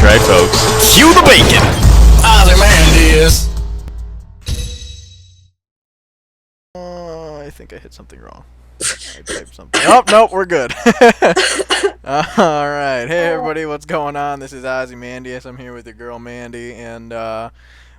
right, folks? Cue the bacon! Ozymandias! I think I hit something wrong. I typed something. Oh, nope, we're good. Alright, hey everybody, what's going on? This is Ozymandias. I'm here with your girl Mandy, and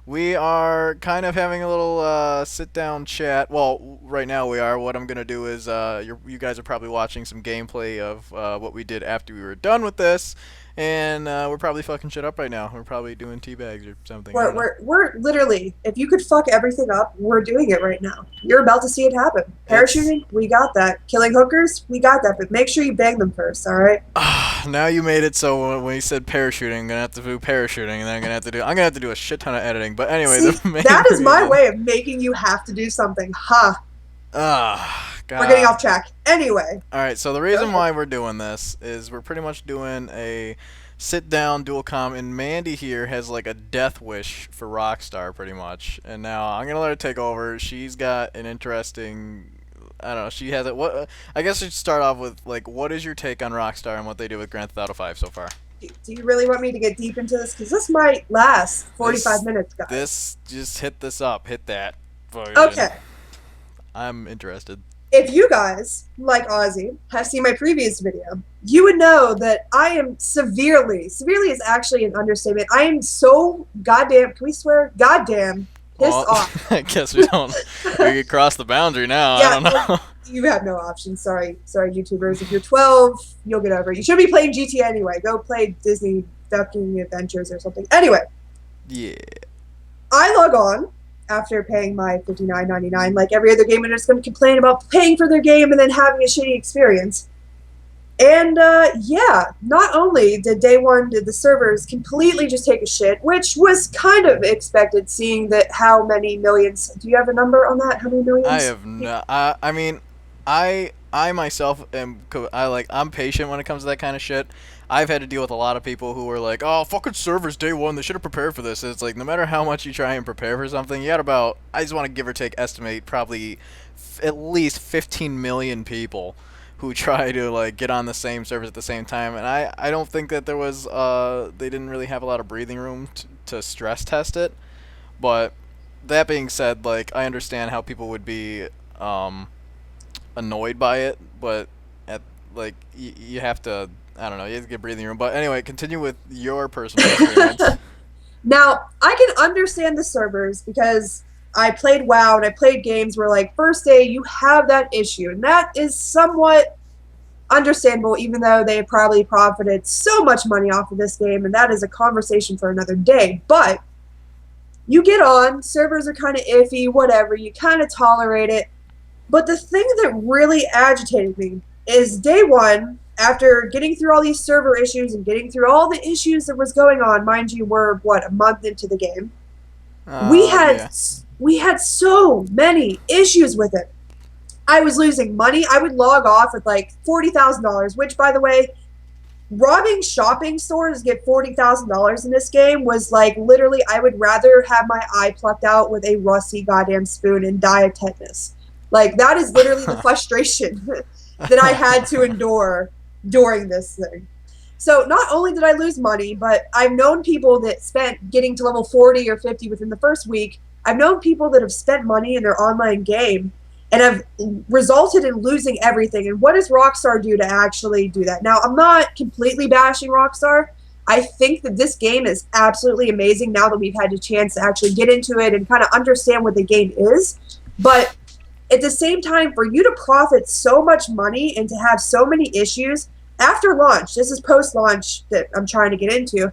we are kind of having a little sit-down chat. Well, right now we are. What I'm going to do is, you guys are probably watching some gameplay of what we did after we were done with this, and we're probably fucking shit up right now. We're probably doing teabags or something. We're literally, if you could fuck everything up, we're doing it right now. You're about to see it happen. Parachuting, we got that. Killing hookers, we got that. But make sure you bang them first, all right? Now you made it so when you said parachuting, I'm gonna have to do parachuting, and then I'm gonna have to do a shit ton of editing. But anyway, See, the main that is my reason- way of making you have to do something. Ha! God. We're getting off track. Anyway. Alright, so the reason why we're doing this is we're pretty much doing a sit-down dual com, and Mandy here has like a death wish for Rockstar, pretty much. And now I'm gonna let her take over. She's got an interesting... I don't know, she has it. What? I guess we should start off with, like, what is your take on Rockstar and what they do with Grand Theft Auto 5 so far? Do you really want me to get deep into this? Because this might last 45 minutes, guys. Just hit this up. Hit that. Okay. I'm interested. If you guys, like Ozzy, have seen my previous video, you would know that I am severely is actually an understatement. I am so goddamn, can we swear? Goddamn pissed off. I guess we don't. We could cross the boundary now. Yeah, I don't know. You have no option. Sorry, YouTubers. If you're 12, you'll get over it. You should be playing GTA anyway. Go play Disney Ducking Adventures or something. Anyway. Yeah. I log on after paying my $59.99, like every other game, and just going to complain about paying for their game and then having a shitty experience. And, yeah, not only did day one did the servers completely just take a shit, which was kind of expected, seeing that how many millions... Do you have a number on that? How many millions? I have no... I mean, I myself am... I'm patient when it comes to that kind of shit. I've had to deal with a lot of people who were like, oh, fucking servers day one, they should have prepared for this. And it's like, no matter how much you try and prepare for something, you got about... I just want to give or take estimate probably at least 15 million people who try to like get on the same servers at the same time, and I don't think that there was they didn't really have a lot of breathing room to stress test it. But that being said, like, I understand how people would be annoyed by it, but at like you have to, I don't know, you have to get breathing room. But anyway, continue with your personal experience. Now, I can understand the servers because I played WoW and I played games where, like, first day you have that issue, and that is somewhat understandable, even though they probably profited so much money off of this game, and that is a conversation for another day. But you get on, servers are kind of iffy, whatever, you kind of tolerate it. But the thing that really agitated me is day one, after getting through all these server issues and getting through all the issues that was going on, mind you, we're, what, a month into the game, we had so many issues with it. I was losing money. I would log off with like $40,000, which, by the way, robbing shopping stores to get $40,000 in this game was like, literally, I would rather have my eye plucked out with a rusty goddamn spoon and die of tetanus. Like, that is literally the frustration that I had to endure during this thing. So not only did I lose money, but I've known people that spent getting to level 40 or 50 within the first week. I've known people that have spent money in their online game and have resulted in losing everything. And what does Rockstar do to actually do that? Now, I'm not completely bashing Rockstar. I think that this game is absolutely amazing now that we've had a chance to actually get into it and kind of understand what the game is. But at the same time, for you to profit so much money and to have so many issues after launch, this is post-launch that I'm trying to get into,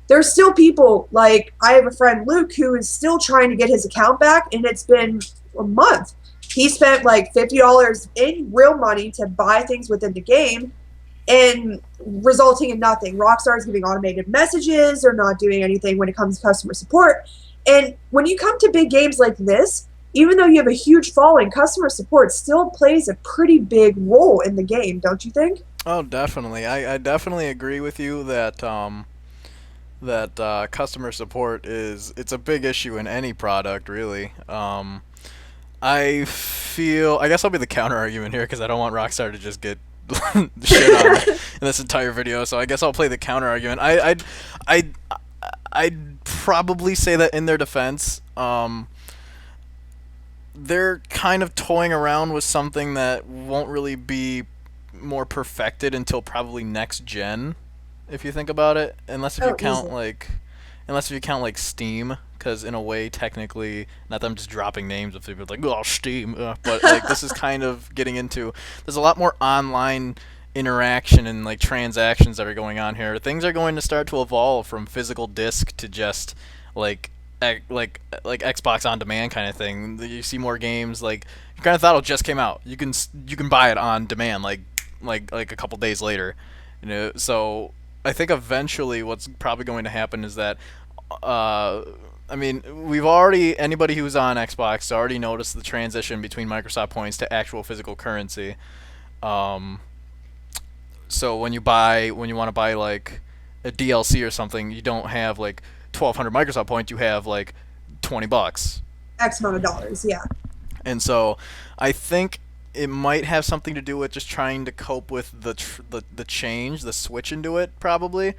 there's still people, like, I have a friend, Luke, who is still trying to get his account back, and it's been a month. He spent, like, $50 in real money to buy things within the game, and resulting in nothing. Rockstar is giving automated messages, or not doing anything when it comes to customer support. And when you come to big games like this, even though you have a huge following, customer support still plays a pretty big role in the game, don't you think? Oh, definitely. I definitely agree with you that customer support it's a big issue in any product, really. I guess I'll be the counter argument here because I don't want Rockstar to just get shit on in this entire video, so I guess I'll play the counter argument. I'd probably say that in their defense, they're kind of toying around with something that won't really be more perfected until probably next gen, if you think about it. Unless if you count like Steam, because in a way, technically, not that I'm just dropping names of people like, oh, Steam, but like this is kind of getting into. There's a lot more online interaction and like transactions that are going on here. Things are going to start to evolve from physical disc to just like Xbox on demand kind of thing. You see more games like Grand Theft Auto just came out. You can buy it on demand like a couple days later. So I think eventually what's probably going to happen is that I mean, anybody who's on Xbox already noticed the transition between Microsoft points to actual physical currency. So when you want to buy like a DLC or something, you don't have like 1,200 Microsoft points. You have like $20. X amount of dollars, yeah. And so I think it might have something to do with just trying to cope with the change, the switch into it, probably.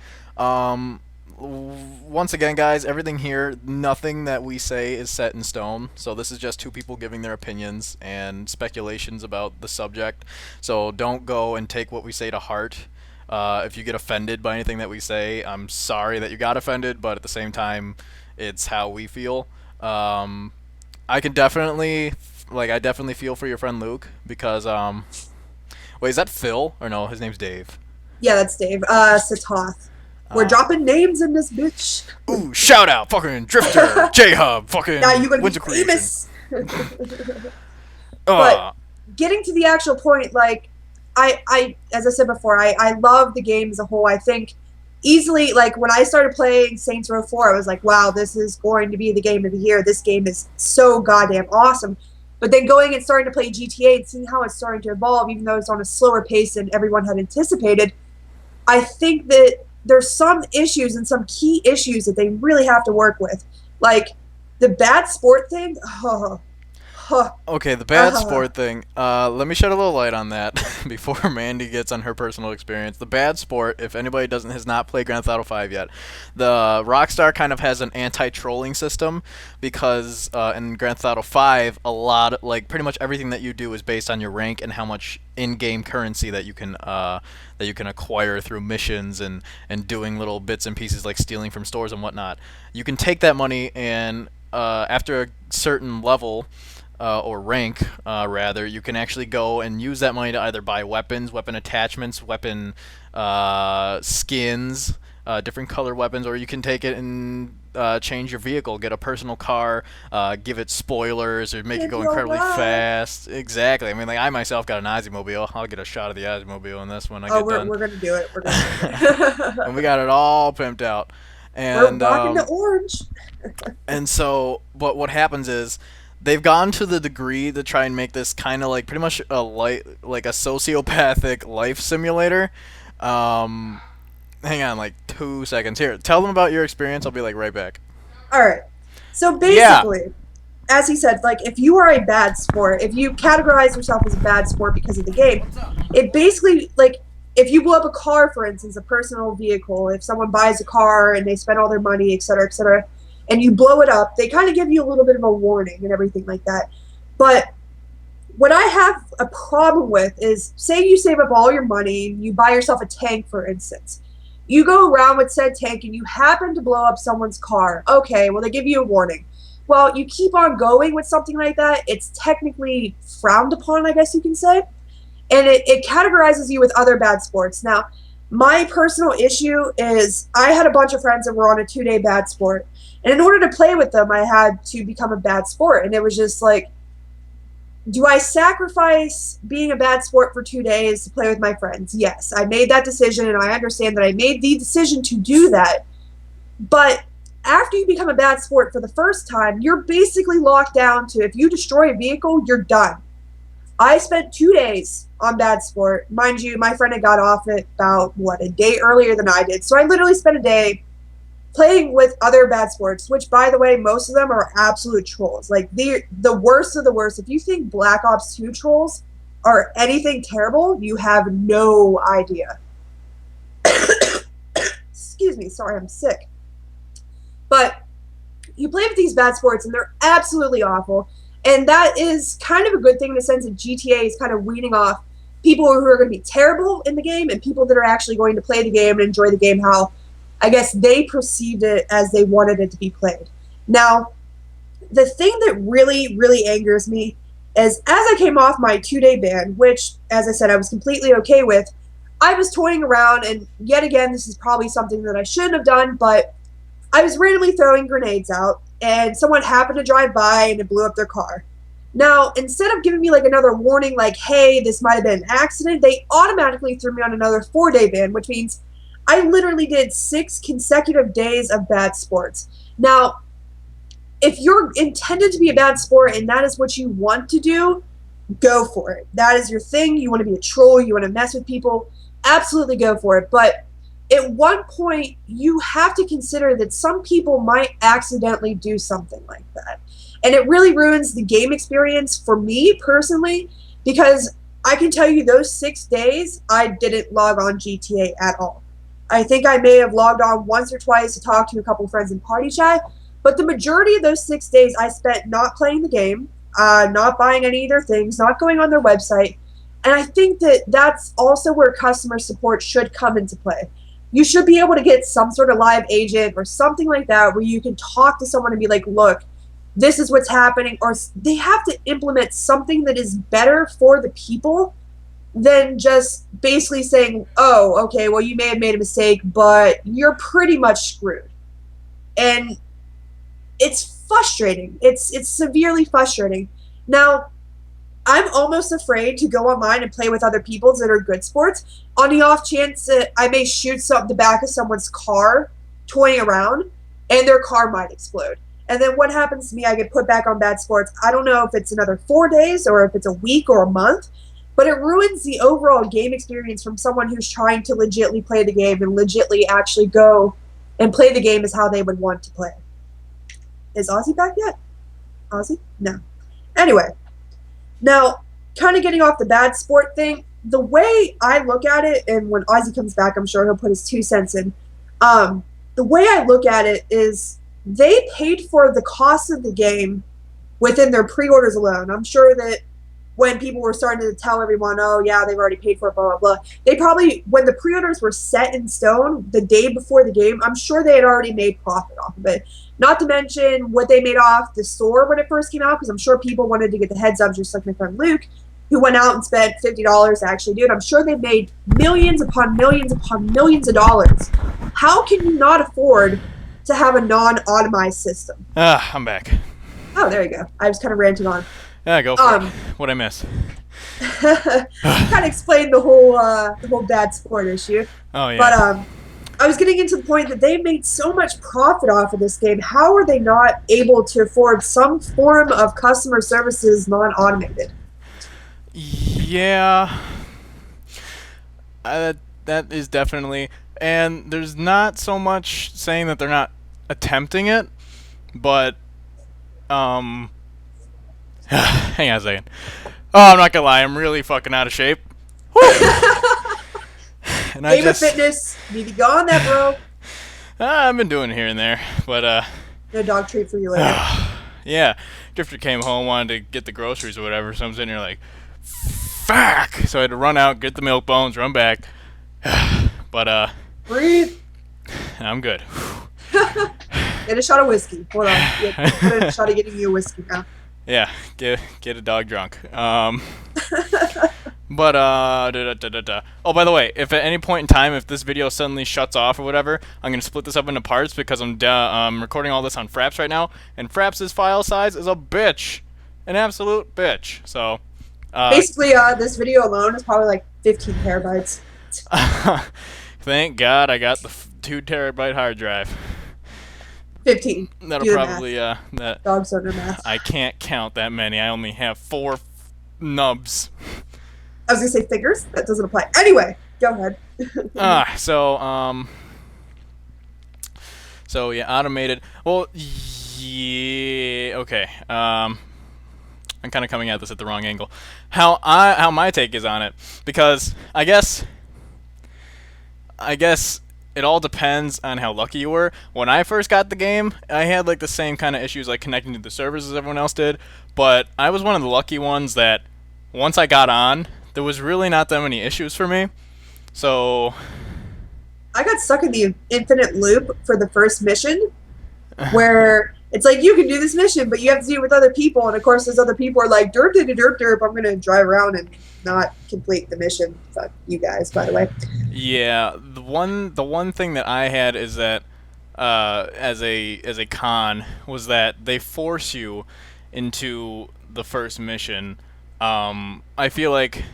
Once again, guys, everything here, nothing that we say is set in stone. So this is just two people giving their opinions and speculations about the subject. So don't go and take what we say to heart. If you get offended by anything that we say, I'm sorry that you got offended, but at the same time, it's how we feel. I definitely feel for your friend Luke because wait, is that Phil or no? His name's Dave. Yeah, that's Dave. Satoth. We're dropping names in this bitch. Ooh, shout out, fucking Drifter, J-Hub, fucking now you gonna Winds be of Creation. famous. But getting to the actual point, like I as I said before, I love the game as a whole. I think easily, like when I started playing Saints Row 4, I was like, wow, this is going to be the game of the year. This game is so goddamn awesome. But then going and starting to play GTA and seeing how it's starting to evolve, even though it's on a slower pace than everyone had anticipated, I think that there's some issues and some key issues that they really have to work with. Like the bad sport thing. Okay, the bad sport thing. Let me shed a little light on that before Mandeh gets on her personal experience. The bad sport, if anybody has not played Grand Theft Auto 5 yet, the Rockstar kind of has an anti-trolling system because in Grand Theft Auto 5, pretty much everything that you do is based on your rank and how much in-game currency that you can acquire through missions and doing little bits and pieces like stealing from stores and whatnot. You can take that money and after a certain level. Or rank, rather, you can actually go and use that money to either buy weapons, weapon attachments, weapon skins, different color weapons, or you can take it and change your vehicle, get a personal car, give it spoilers, or make it go incredibly fast. Exactly. I mean, like I myself got an Ozzy-mobile. I'll get a shot of the Ozzy-mobile in this when I get done. We're going to do it. We're going to do it. And we got it all pimped out. And, we're rocking the orange. And so, but what happens is, they've gone to the degree to try and make this kind of like pretty much a sociopathic life simulator. Hang on, like 2 seconds. Here, tell them about your experience. I'll be like right back. All right. So basically, as he said, like if you are a bad sport, if you categorize yourself as a bad sport because of the game, it basically like if you blow up a car, for instance, a personal vehicle, if someone buys a car and they spend all their money, et cetera, and you blow it up, they kind of give you a little bit of a warning and everything like that. But what I have a problem with is, say you save up all your money, you buy yourself a tank, for instance. You go around with said tank and you happen to blow up someone's car. Okay, well, they give you a warning. Well, you keep on going with something like that, it's technically frowned upon, I guess you can say. And it categorizes you with other bad sports. Now, my personal issue is I had a bunch of friends that were on a 2-day bad sport. And in order to play with them, I had to become a bad sport. And it was just like, do I sacrifice being a bad sport for 2 days to play with my friends? Yes, I made that decision, and I understand that I made the decision to do that. But after you become a bad sport for the first time, you're basically locked down to if you destroy a vehicle, you're done. I spent 2 days on bad sport. Mind you, my friend had got off it about, a day earlier than I did. So I literally spent a day playing with other bad sports, which, by the way, most of them are absolute trolls. Like, the worst of the worst. If you think Black Ops 2 trolls, or anything terrible, you have no idea. Excuse me, sorry, I'm sick. But you play with these bad sports and they're absolutely awful. And that is kind of a good thing in the sense that GTA is kind of weaning off people who are going to be terrible in the game and people that are actually going to play the game and enjoy the game how I guess they perceived it as they wanted it to be played. Now, the thing that really, really angers me is as I came off my 2-day ban, which, as I said, I was completely okay with, I was toying around, and yet again, this is probably something that I shouldn't have done, but I was randomly throwing grenades out, and someone happened to drive by and it blew up their car. Now, instead of giving me like another warning, like, hey, this might have been an accident, they automatically threw me on another 4-day ban, which means I literally did 6 consecutive days of bad sports. Now, if you're intended to be a bad sport and that is what you want to do, go for it. That is your thing. You want to be a troll. You want to mess with people. Absolutely go for it. But at one point, you have to consider that some people might accidentally do something like that. And it really ruins the game experience for me personally, because I can tell you those 6 days, I didn't log on GTA at all. I think I may have logged on once or twice to talk to a couple friends in party chat, but the majority of those 6 days I spent not playing the game, not buying any of their things, not going on their website. And I think that that's also where customer support should come into play. You should be able to get some sort of live agent or something like that where you can talk to someone and be like, look, this is what's happening. Or they have to implement something that is better for the people than just basically saying, oh, okay, well, you may have made a mistake, but you're pretty much screwed. And it's frustrating. It's severely frustrating. Now, I'm almost afraid to go online and play with other people that are good sports on the off chance that I may shoot the back of someone's car toying around and their car might explode. And then what happens to me? I get put back on bad sports. I don't know if it's another 4 days or if it's a week or a month, but it ruins the overall game experience from someone who's trying to legitimately play the game and legitimately actually go and play the game as how they would want to play. Is Ozzy back yet? Ozzy? No. Anyway, now, kind of getting off the bad sport thing, the way I look at it, and when Ozzy comes back, I'm sure he'll put his 2 cents in. The way I look at it is they paid for the cost of the game within their pre-orders alone. I'm sure that when people were starting to tell everyone, oh, yeah, they've already paid for it, blah, blah, blah, they probably, when the pre-orders were set in stone the day before the game, I'm sure they had already made profit off of it. Not to mention what they made off the store when it first came out, because I'm sure people wanted to get the heads up, just like my friend Luke, who went out and spent $50 to actually do it. I'm sure they made millions upon millions upon millions of dollars. How can you not afford to have a non-automized system? I'm back. Oh, there you go. I was kind of ranting on. Yeah, go for it. What'd I miss? Kind of explained the whole bad sport issue. Oh, yeah. But I was getting into the point that they made so much profit off of this game. How are they not able to afford some form of customer services non-automated? Yeah. That is definitely... And there's not so much saying that they're not attempting it, but... hang on a second. Oh, I'm not gonna lie, I'm really fucking out of shape. And Game of fitness, need to go on that, bro. I've been doing it here and there, but No dog treat for you later. Yeah, Drifter came home, wanted to get the groceries or whatever, so I'm sitting here like, fuck! So I had to run out, get the milk bones, run back. But breathe. I'm good. Get a shot of whiskey. Hold on. Get a shot of getting you a whiskey now. Yeah, get a dog drunk. But oh, by the way, if at any point in time, if this video suddenly shuts off or whatever, I'm gonna split this up into parts because I'm recording all this on Fraps right now, and Fraps' file size is a bitch, an absolute bitch. So basically, this video alone is probably like 15 terabytes. Thank God I got the 2 terabyte hard drive. 15. That'll probably that. Dogs under math. I can't count that many. I only have 4 nubs. I was gonna say figures. That doesn't apply. Anyway, go ahead. So yeah, automated. Well, yeah, okay. I'm kind of coming at this at the wrong angle. How my take is on it, because I guess it all depends on how lucky you were. When I first got the game, I had like the same kind of issues like connecting to the servers as everyone else did, but I was one of the lucky ones that once I got on, there was really not that many issues for me. So I got stuck in the infinite loop for the first mission, where it's like you can do this mission, but you have to do it with other people, and of course, those other people are like, "Derp, derp, derp, derp." I'm gonna drive around and not complete the mission. Fuck you guys, by the way. yeah, the one thing that I had is that as a con was that they force you into the first mission. I feel like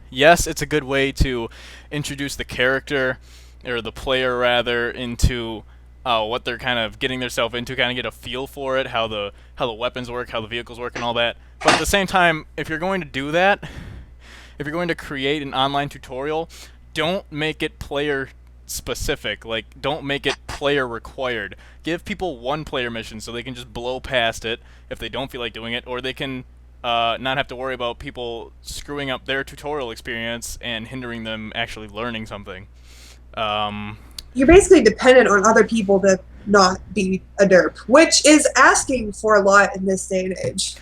yes, it's a good way to introduce the character or the player rather into what they're kind of getting themselves into, kind of get a feel for it, how the weapons work, how the vehicles work, and all that. But at the same time, if you're going to do that, if you're going to create an online tutorial, don't make it player specific. Like, don't make it player required. Give people one player mission so they can just blow past it if they don't feel like doing it, or they can not have to worry about people screwing up their tutorial experience and hindering them actually learning something. You're basically dependent on other people to not be a derp, which is asking for a lot in this day and age.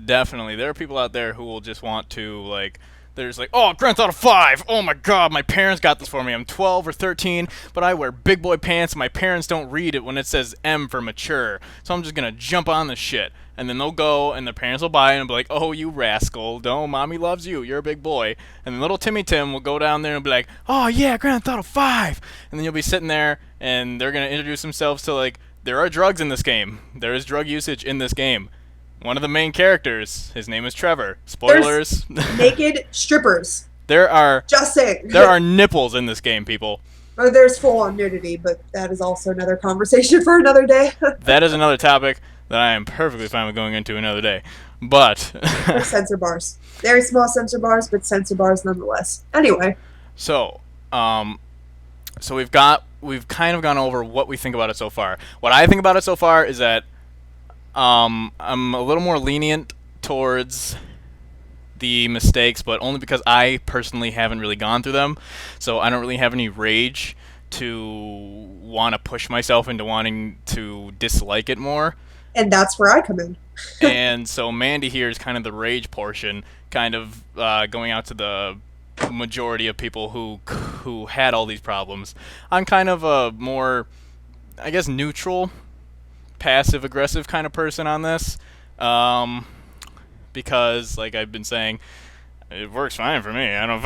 Definitely, there are people out there who will just want to like. There's like, oh, Grand Theft Auto 5! Oh my god, my parents got this for me. I'm 12 or 13, but I wear big boy pants and my parents don't read it when it says M for mature. So I'm just gonna jump on this shit. And then they'll go and their parents will buy it and be like, oh, you rascal. No, mommy loves you. You're a big boy. And then little Timmy Tim will go down there and be like, oh yeah, Grand Theft Auto 5! And then you'll be sitting there and they're gonna introduce themselves to like, there are drugs in this game. There is drug usage in this game. One of the main characters, his name is Trevor. Spoilers. There's naked strippers. There are Just saying. There are nipples in this game, people. Oh, there's full-on nudity, but that is also another conversation for another day. That is another topic that I am perfectly fine with going into another day. But Or sensor bars. Very small sensor bars, but sensor bars nonetheless. Anyway. So we've kind of gone over what we think about it so far. What I think about it so far is that I'm a little more lenient towards the mistakes, but only because I personally haven't really gone through them. So I don't really have any rage to want to push myself into wanting to dislike it more. And that's where I come in. And so Mandeh here is kind of the rage portion, kind of going out to the majority of people who had all these problems. I'm kind of a more, I guess, neutral, passive-aggressive kind of person on this, because, like I've been saying, it works fine for me. I don't.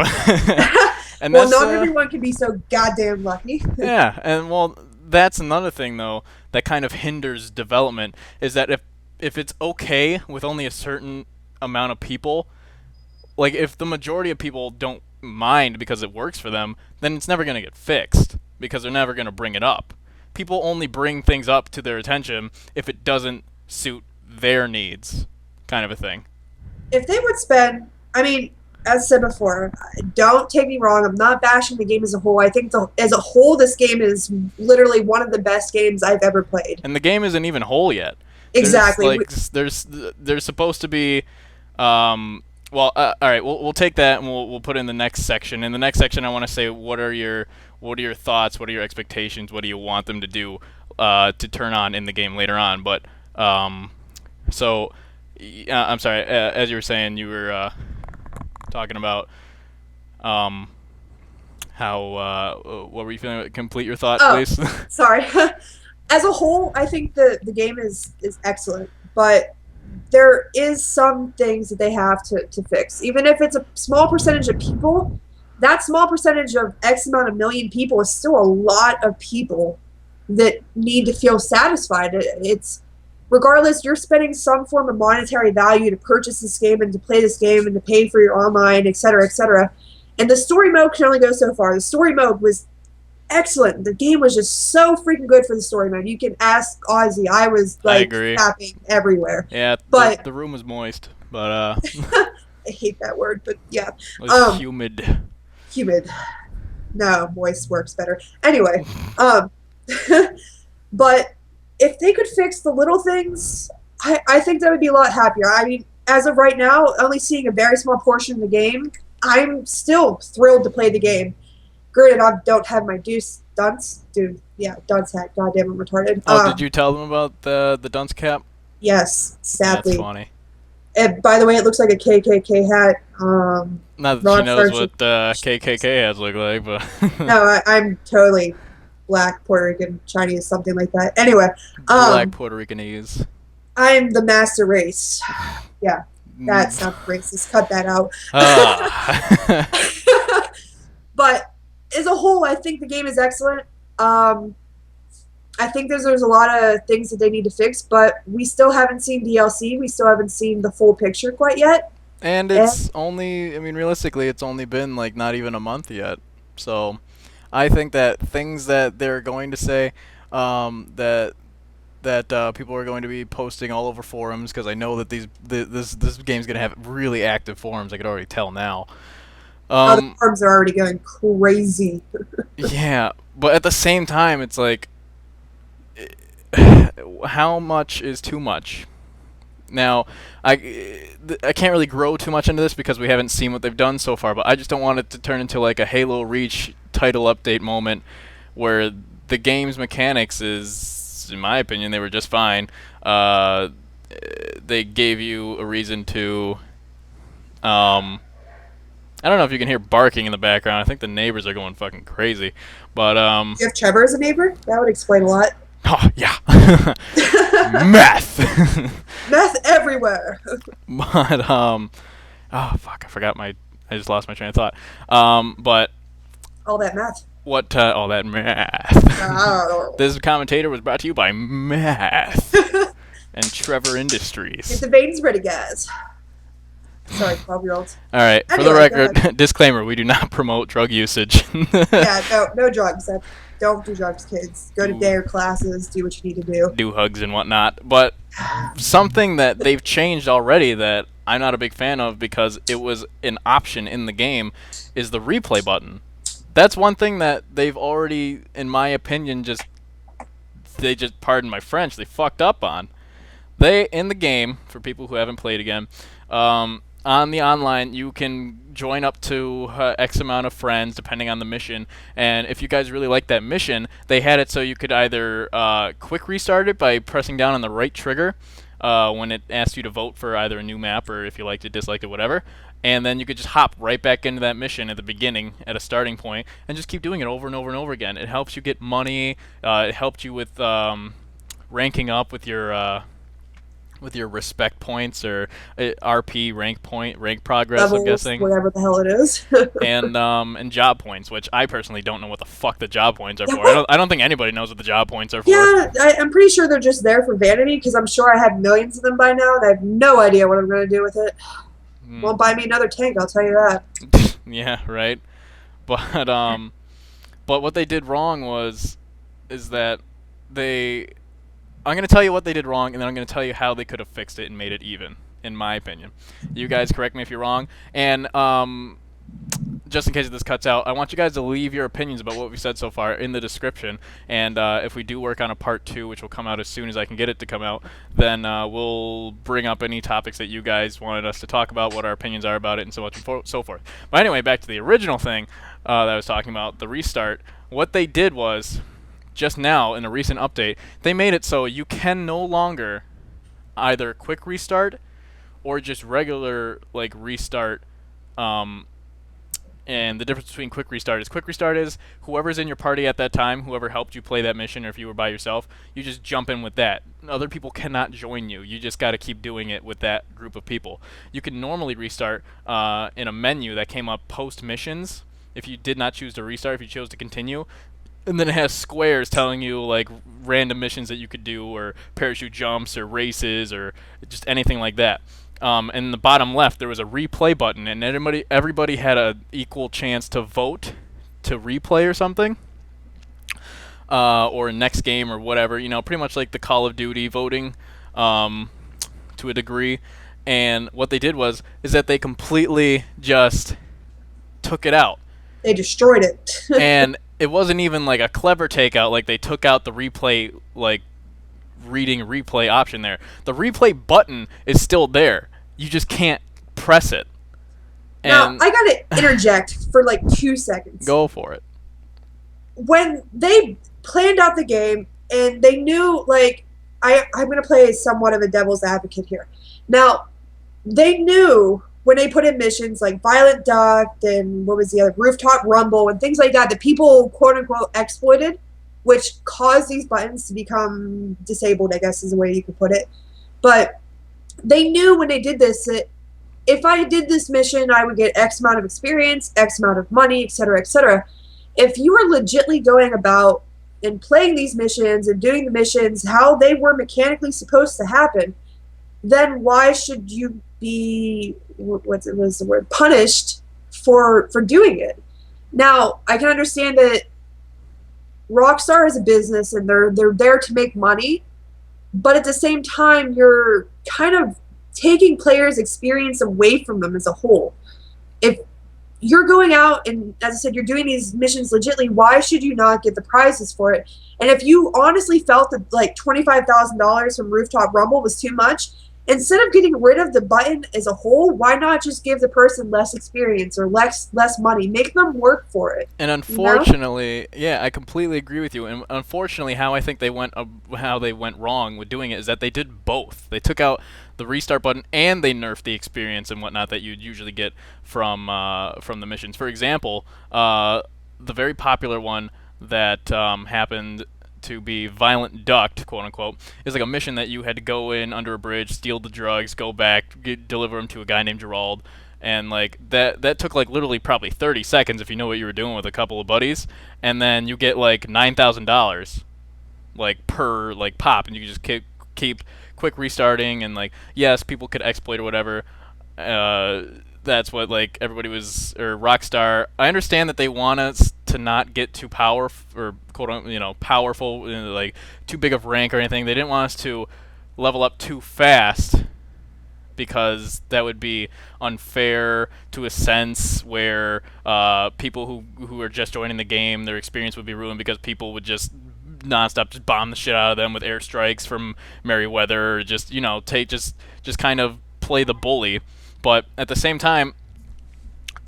And well, not everyone can be so goddamn lucky. Yeah, and well, that's another thing though that kind of hinders development is that if it's okay with only a certain amount of people, like if the majority of people don't mind because it works for them, then it's never gonna get fixed because they're never gonna bring it up. People only bring things up to their attention if it doesn't suit their needs, kind of a thing. If they would spend, I mean, as I said before, don't take me wrong, I'm not bashing the game as a whole. I think as a whole, this game is literally one of the best games I've ever played. And the game isn't even whole yet. Exactly. There's supposed to be, all right, we'll take that and we'll put it in the next section. In the next section, I want to say what are your thoughts? What are your expectations? What do you want them to do to turn on in the game later on? But I'm sorry. As you were saying, you were talking about how what were you feeling? Complete your thought, please. Sorry. As a whole, I think the game is excellent, but there is some things that they have to fix. Even if it's a small percentage of people, that small percentage of X amount of million people is still a lot of people that need to feel satisfied. It's regardless, you're spending some form of monetary value to purchase this game and to play this game and to pay for your online, etc., etc. And the story mode can only go so far. The story mode was excellent. The game was just so freaking good for the story mode. You can ask Ozzy. I was like tapping everywhere. Yeah, but the room was moist, but I hate that word, but yeah. It was humid. Humid. No, moist works better. Anyway, but if they could fix the little things, I think that would be a lot happier. I mean, as of right now, only seeing a very small portion of the game, I'm still thrilled to play the game. Granted, I don't have my dunce hat. Goddamn, I'm retarded. Oh, did you tell them about the dunce cap? Yes, sadly. That's funny. And by the way, it looks like a KKK hat. Not that she knows what KKK hats look like, but no, I'm totally black, Puerto Rican, Chinese, something like that. Anyway, black Puerto Ricanese. I'm the master race. Yeah, that sounds racist. Cut that out. But as a whole, I think the game is excellent. I think there's a lot of things that they need to fix, but we still haven't seen DLC. We still haven't seen the full picture quite yet. And it's only, I mean, realistically, it's only been like not even a month yet. So I think that things that they're going to say, that people are going to be posting all over forums, because I know that this game's going to have really active forums. I could already tell now. The forums are already going crazy. Yeah, but at the same time, it's like, how much is too much? Now, I can't really grow too much into this because we haven't seen what they've done so far, but I just don't want it to turn into like a Halo Reach title update moment where the game's mechanics is, in my opinion, they were just fine. They gave you a reason to... I don't know if you can hear barking in the background. I think the neighbors are going fucking crazy. But you have Trevor as a neighbor? That would explain a lot. Oh, yeah. Meth. Meth everywhere. But oh fuck, I just lost my train of thought. But all that meth. What all that meth. Oh. This commentator was brought to you by Meth and Trevor Industries. Get the veins ready, guys. Sorry, 12-year-olds. All right, anyway, for the record, disclaimer: we do not promote drug usage. Yeah, no drugs. Don't do drugs, kids. Go to dare classes. Do what you need to do. Do hugs and whatnot. But something that they've changed already that I'm not a big fan of because it was an option in the game is the replay button. That's one thing that they've already, in my opinion, pardon my French, they fucked up on. They, in the game, for people who haven't played again, on the online, you can join up to X amount of friends, depending on the mission. And if you guys really like that mission, they had it so you could either quick restart it by pressing down on the right trigger when it asked you to vote for either a new map or if you liked it, disliked it, whatever. And then you could just hop right back into that mission at the beginning, at a starting point, and just keep doing it over and over and over again. It helps you get money. It helped you with ranking up with your respect points or RP rank progress, levels, I'm guessing, whatever the hell it is. and job points, which I personally don't know what the fuck the job points are for. I don't think anybody knows what the job points are for. Yeah, I'm pretty sure they're just there for vanity because I'm sure I have millions of them by now and I have no idea what I'm going to do with it. Won't buy me another tank, I'll tell you that. Yeah, right. But what they did wrong is that I'm going to tell you what they did wrong, and then I'm going to tell you how they could have fixed it and made it even, in my opinion. You guys correct me if you're wrong. And just in case this cuts out, I want you guys to leave your opinions about what we said so far in the description. And if we do work on a part 2, which will come out as soon as I can get it to come out, then we'll bring up any topics that you guys wanted us to talk about, what our opinions are about it, and so much and so forth. But anyway, back to the original thing that I was talking about, the restart. What they did was, just now in a recent update, they made it so you can no longer either quick restart or just regular like restart. And the difference between quick restart is whoever's in your party at that time, whoever helped you play that mission, or if you were by yourself, you just jump in with that. Other people cannot join you. You just got to keep doing it with that group of people. You can normally restart in a menu that came up post missions. If you did not choose to restart, if you chose to continue, and then it has squares telling you like random missions that you could do, or parachute jumps, or races, or just anything like that. And in the bottom left, there was a replay button, and everybody had an equal chance to vote to replay or something, or next game or whatever. You know, pretty much like the Call of Duty voting to a degree. And what they did is that they completely just took it out. They destroyed it. And it wasn't even like a clever takeout. Like they took out the replay, like reading replay option there. The replay button is still there. you just can't press it. Now, And I gotta interject for like 2 seconds. go for it. When they planned out the game and they knew, like, I'm going to play somewhat of a devil's advocate here. Now, they knew when they put in missions like Violent Duct and what was the other, Rooftop Rumble and things like that, that people, quote unquote, exploited, which caused these buttons to become disabled, I guess is the way you could put it. But they knew when they did this that if I did this mission, I would get X amount of experience, X amount of money, etc., etc. If you were legitimately going about and playing these missions and doing the missions how they were mechanically supposed to happen, then why should you be punished for doing it? Now, I can understand that Rockstar is a business and they're there to make money, but at the same time, you're kind of taking players' experience away from them as a whole. If you're going out and, as I said, you're doing these missions legitimately, why should you not get the prizes for it? And if you honestly felt that like $25,000 from Rooftop Rumble was too much, instead of getting rid of the button as a whole, why not just give the person less experience or less money? Make them work for it. And unfortunately, yeah, I completely agree with you. And unfortunately, how I think they went wrong with doing it is that they did both. They took out the restart button and they nerfed the experience and whatnot that you'd usually get from the missions. For example, the very popular one that happened to be Violent Duct, quote unquote, is like a mission that you had to go in under a bridge, steal the drugs, go back, deliver them to a guy named Gerald, and like that took like literally probably 30 seconds if you know what you were doing with a couple of buddies, and then you get like $9,000 like per like pop, and you can just keep quick restarting, and like yes, people could exploit or whatever. That's what like everybody was, or Rockstar. I understand that they want us to not get too powerful or powerful, like too big of rank or anything. They didn't want us to level up too fast because that would be unfair to a sense where people who are just joining the game, their experience would be ruined because people would just nonstop just bomb the shit out of them with airstrikes from Merryweather, or just just kind of play the bully. But at the same time,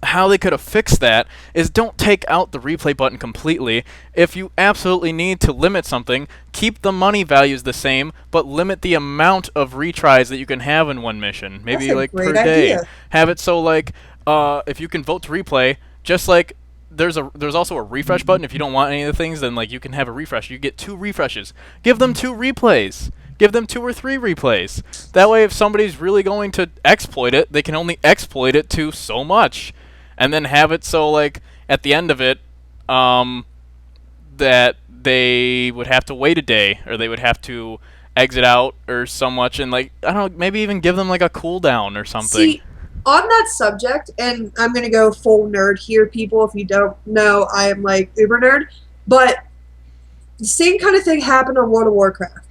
how they could have fixed that is don't take out the replay button completely. If you absolutely need to limit something, keep the money values the same, but limit the amount of retries that you can have in one mission. Maybe like per day. Idea. Have it so like if you can vote to replay, just like there's also a refresh button. If you don't want any of the things, then like you can have a refresh. You get 2 refreshes. Give them 2 replays. Give them 2 or 3 replays. That way, if somebody's really going to exploit it, they can only exploit it to so much. And then have it so, like, at the end of it, that they would have to wait a day, or they would have to exit out or so much, and, like, I don't know, maybe even give them, like, a cooldown or something. See, on that subject, and I'm going to go full nerd here, people. If you don't know, I am, like, uber nerd. But the same kind of thing happened on World of Warcraft.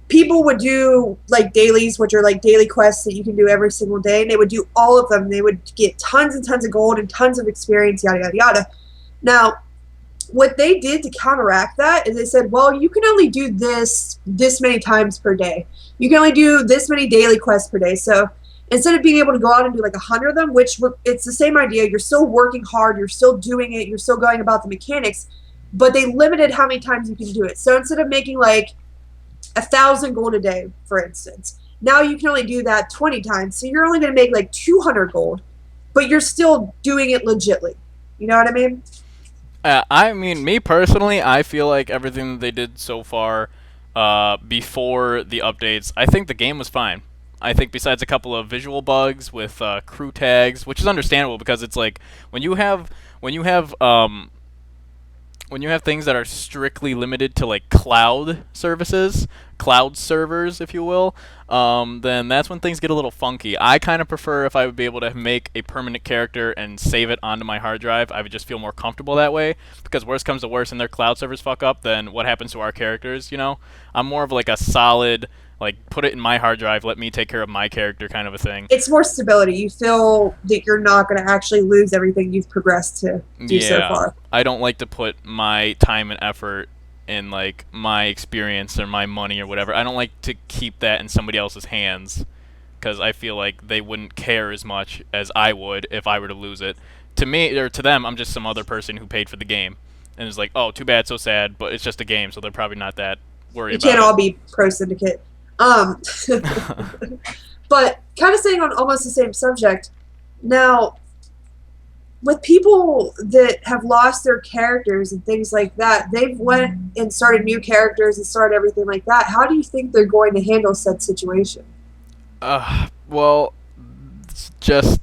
People would do like dailies, which are like daily quests that you can do every single day, and they would do all of them. They would get tons and tons of gold and tons of experience, yada yada yada. Now, what they did to counteract that is they said, well, you can only do this many times per day. You can only do this many daily quests per day. So instead of being able to go out and do like 100 of them, which it's the same idea, you're still working hard, you're still doing it, you're still going about the mechanics, but they limited how many times you can do it. So instead of making like 1,000 gold a day, for instance, now you can only do that 20 times. So you're only going to make like 200 gold, but you're still doing it legitly. You know what I mean? I mean, me personally, I feel like everything that they did so far before the updates, I think the game was fine. I think besides a couple of visual bugs with crew tags, which is understandable because it's like when you have things that are strictly limited to like cloud services, cloud servers, if you will, then that's when things get a little funky. I kind of prefer if I would be able to make a permanent character and save it onto my hard drive. I would just feel more comfortable that way, because worst comes to worst and their cloud servers fuck up, then what happens to our characters, you know? I'm more of like a solid, like, put it in my hard drive, let me take care of my character kind of a thing. It's more stability. You feel that you're not going to actually lose everything you've progressed to do so far. I don't like to put my time and effort in, like, my experience or my money or whatever. I don't like to keep that in somebody else's hands. because I feel like they wouldn't care as much as I would if I were to lose it. To me, or to them, I'm just some other person who paid for the game. And it's like, oh, too bad, so sad, but it's just a game, so they're probably not that worried You about it. can't all be pro syndicate. But kind of staying on almost the same subject, now, with people that have lost their characters and things like that, they've went and started new characters and started everything like that. How do you think they're going to handle said situation? Well, just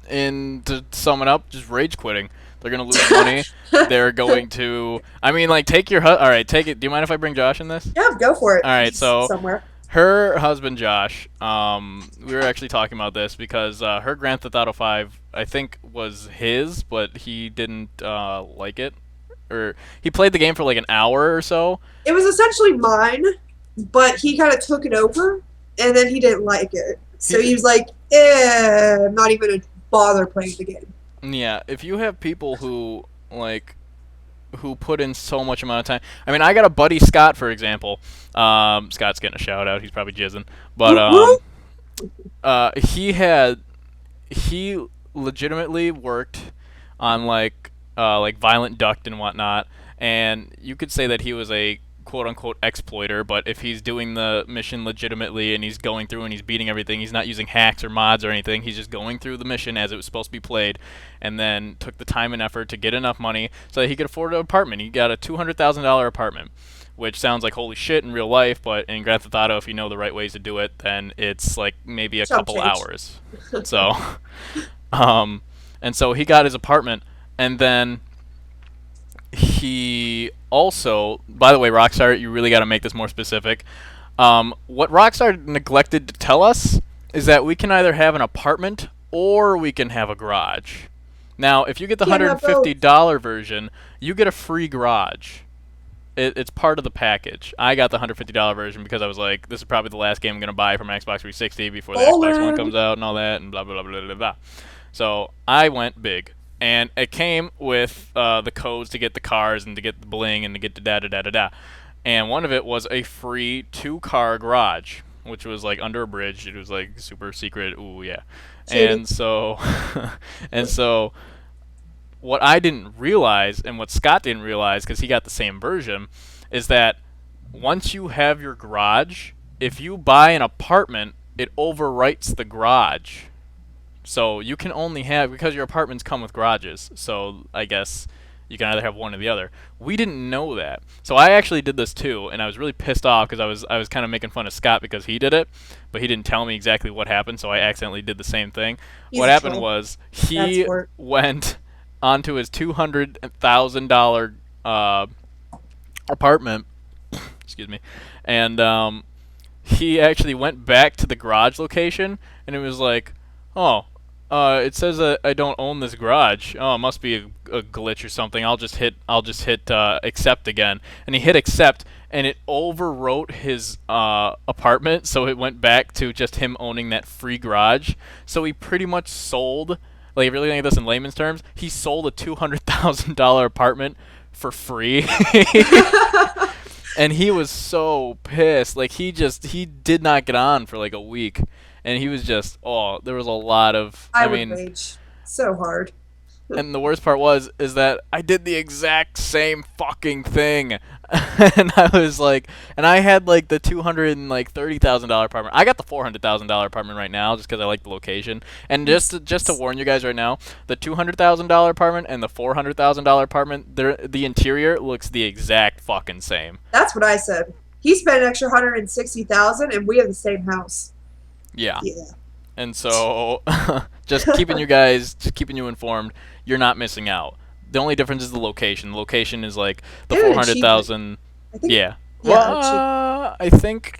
to sum it up, just rage quitting. They're gonna lose money. They're going to. I mean, like, take your. All right, take it. Do you mind if I bring Josh in this? Yeah, go for it. All right, so somewhere. her husband Josh. We were actually talking about this because her Grand Theft Auto 5, I think, was his, but he didn't like it, or he played the game for like an hour or so. It was essentially mine, but he kind of took it over, and then he didn't like it. So he was like, I'm not even going to bother playing the game. Yeah, if you have people who put in so much amount of time. I mean, I got a buddy, Scott, for example. Scott's getting a shout out. He's probably jizzing, but he legitimately worked on like Violent Duct and whatnot, and you could say that he was a quote-unquote exploiter, but if he's doing the mission legitimately and he's going through and he's beating everything, he's not using hacks or mods or anything, he's just going through the mission as it was supposed to be played, and then took the time and effort to get enough money so that he could afford an apartment. He got a $200,000 apartment, which sounds like holy shit in real life, but in Grand Theft Auto, if you know the right ways to do it, then it's like maybe a couple hours. So, and so he got his apartment, and then he also, by the way, Rockstar, you really got to make this more specific. What Rockstar neglected to tell us is that we can either have an apartment or we can have a garage. Now, if you get the $150 version, you get a free garage. It's part of the package. I got the $150 version because I was like, this is probably the last game I'm going to buy for my Xbox 360 before the Xbox One comes out and all that and blah, blah, blah, blah, blah, blah. So I went big. And it came with the codes to get the cars and to get the bling and to get the da-da-da-da-da. And one of it was a free 2-car garage, which was like under a bridge. It was like super secret. Ooh, yeah. And so, what I didn't realize, and what Scott didn't realize, because he got the same version, is that once you have your garage, if you buy an apartment, it overwrites the garage. So you can only have, because your apartments come with garages, so I guess you can either have one or the other. We didn't know that. So I actually did this too, and I was really pissed off because I was kind of making fun of Scott because he did it, but he didn't tell me exactly what happened, so I accidentally did the same thing. What happened was he went onto his $200,000 apartment, excuse me, and he actually went back to the garage location, and it was like, oh, it says that I don't own this garage. Oh, it must be a glitch or something. I'll just hit accept again. And he hit accept, and it overwrote his apartment, so it went back to just him owning that free garage. So he pretty much sold, like, if you're looking at this in layman's terms, he sold a $200,000 apartment for free. And he was so pissed. Like, he did not get on for like a week. And he was just, there was a lot of, I mean, rage so hard. And the worst part is that I did the exact same fucking thing. And I was like, and I had like the $230,000 apartment. I got the $400,000 apartment right now just because I like the location. And just to warn you guys right now, the $200,000 apartment and the $400,000 apartment, the interior looks the exact fucking same. That's what I said. He spent an extra $160,000, and we have the same house. Yeah. And so, just keeping you informed, you're not missing out. The only difference is the location. The location is like the 400,000. Yeah. Well, I think.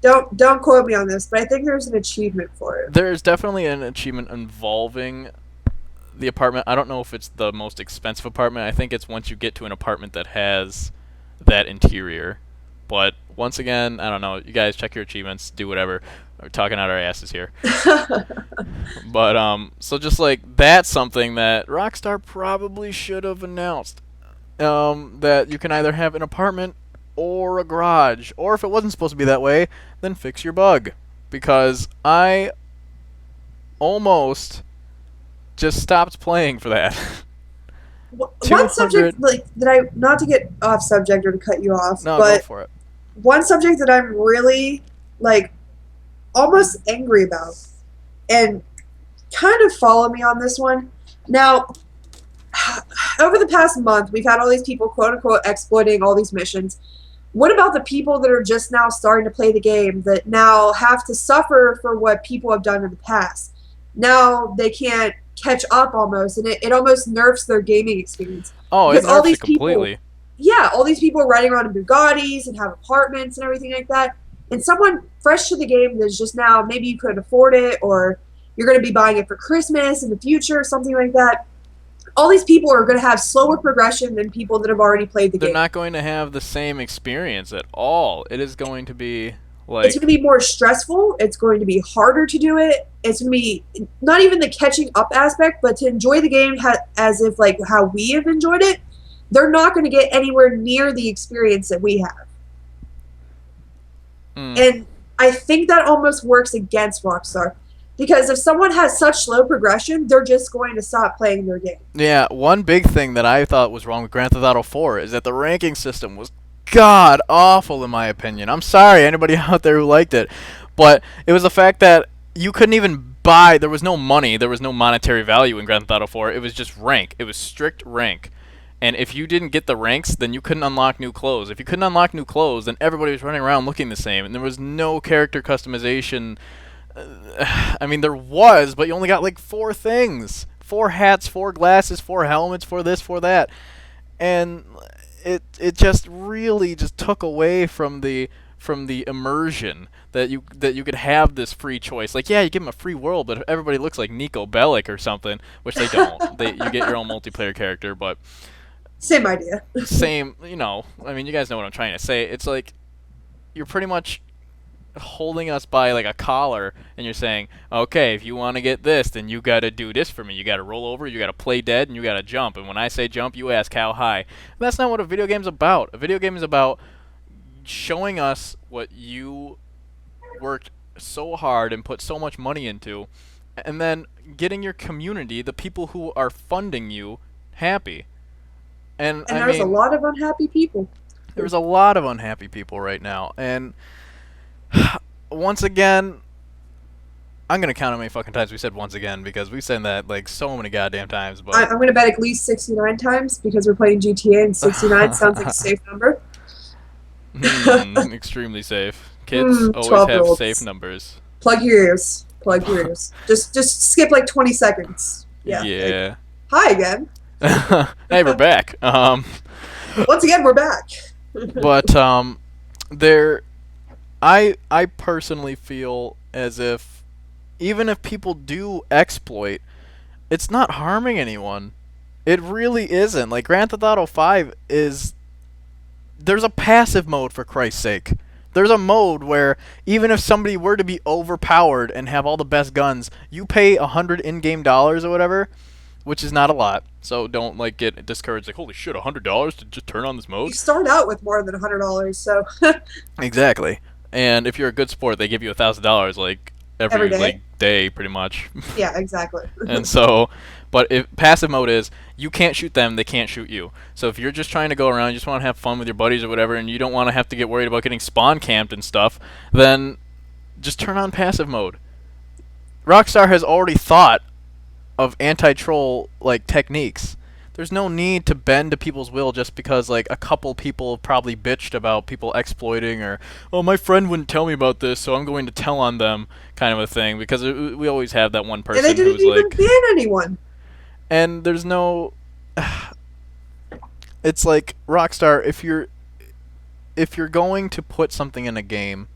Don't quote me on this, but I think there's an achievement for it. There's definitely an achievement involving the apartment. I don't know if it's the most expensive apartment. I think it's once you get to an apartment that has that interior. But once again, I don't know. You guys check your achievements, do whatever. We're talking out our asses here. But so just like that's something that Rockstar probably should have announced. That you can either have an apartment or a garage, or if it wasn't supposed to be that way, then fix your bug. Because I almost just stopped playing for that. One subject, like, that I, not to get off subject or to cut you off, No, but go for it. one subject that I'm really, like, almost angry about, and kind of follow me on this one. Now, over the past month, we've had all these people, quote unquote, exploiting all these missions. What about the people that are just now starting to play the game that now have to suffer for what people have done in the past? Now they can't catch up almost, and it almost nerfs their gaming experience. Oh, because it nerfs it completely. Yeah, all these people are riding around in Bugattis and have apartments and everything like that. And someone fresh to the game that's just now, maybe you couldn't afford it, or you're going to be buying it for Christmas in the future, something like that. All these people are going to have slower progression than people that have already played the game. They're not going to have the same experience at all. It is going to be like... It's going to be more stressful. It's going to be harder to do it. It's going to be not even the catching up aspect, but to enjoy the game as if like how we have enjoyed it. They're not going to get anywhere near the experience that we have. And I think that almost works against Rockstar. Because if someone has such slow progression, they're just going to stop playing their game. Yeah, one big thing that I thought was wrong with Grand Theft Auto 4 is that the ranking system was god-awful in my opinion. I'm sorry, anybody out there who liked it. But it was the fact that you couldn't even buy, there was no money, there was no monetary value in Grand Theft Auto 4. It was just rank. It was strict rank. And if you didn't get the ranks, then you couldn't unlock new clothes. If you couldn't unlock new clothes, then everybody was running around looking the same. And there was no character customization. I mean, there was, but you only got like 4 things. 4 hats, 4 glasses, 4 helmets, 4 this, 4 that. And it just really just took away from the immersion that you could have this free choice. Like, yeah, you give them a free world, but if everybody looks like Nico Bellic or something, which they don't. You get your own multiplayer character, but same idea. Same, you know. I mean, you guys know what I'm trying to say. It's like you're pretty much holding us by like a collar, and you're saying, okay, if you want to get this, then you got to do this for me. You got to roll over, you got to play dead, and you got to jump. And when I say jump, you ask how high. And that's not what a video game's about. A video game is about showing us what you worked so hard and put so much money into, and then getting your community, the people who are funding you, happy. And there's a lot of unhappy people. There's a lot of unhappy people right now, and once again, I'm gonna count how many fucking times we said once again, because we've said that like so many goddamn times. But I'm gonna bet at least 69 times because we're playing GTA, and 69 sounds like a safe number. Extremely safe. Kids always have safe numbers. Plug your ears. Plug your ears. Just skip like 20 seconds. Yeah. Yeah. Like, hi again. Hey, we're back. Once again, we're back. But I personally feel as if even if people do exploit, it's not harming anyone. It really isn't. Like Grand Theft Auto 5 is, there's a passive mode, for Christ's sake. There's a mode where even if somebody were to be overpowered and have all the best guns, you pay 100 in-game dollars or whatever, which is not a lot. So don't like get discouraged like, holy shit, $100 to just turn on this mode? You start out with more than $100, so exactly. And if you're a good sport, they give you $1,000 like every day. Like day pretty much. Yeah, exactly. And so, but if passive mode is you can't shoot them, they can't shoot you. So if you're just trying to go around, you just want to have fun with your buddies or whatever, and you don't want to have to get worried about getting spawn camped and stuff, then just turn on passive mode. Rockstar has already thought of anti-troll like techniques. There's no need to bend to people's will just because like a couple people probably bitched about people exploiting, or oh, my friend wouldn't tell me about this, so I'm going to tell on them, kind of a thing. Because we always have that one person and they didn't who's even like, ban anyone. And there's no. It's like Rockstar. If you're going to put something in a game,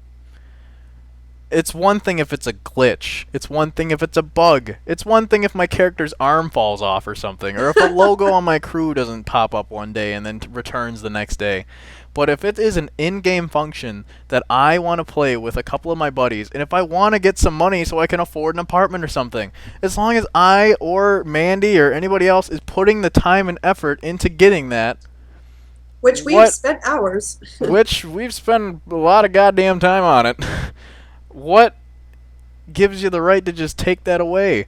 it's one thing if it's a glitch. It's one thing if it's a bug. It's one thing if my character's arm falls off or something. Or if a logo on my crew doesn't pop up one day and then returns the next day. But if it is an in-game function that I want to play with a couple of my buddies, and if I want to get some money so I can afford an apartment or something, as long as I or Mandeh or anybody else is putting the time and effort into getting that, which we've spent hours. Which we've spent a lot of goddamn time on it. What gives you the right to just take that away?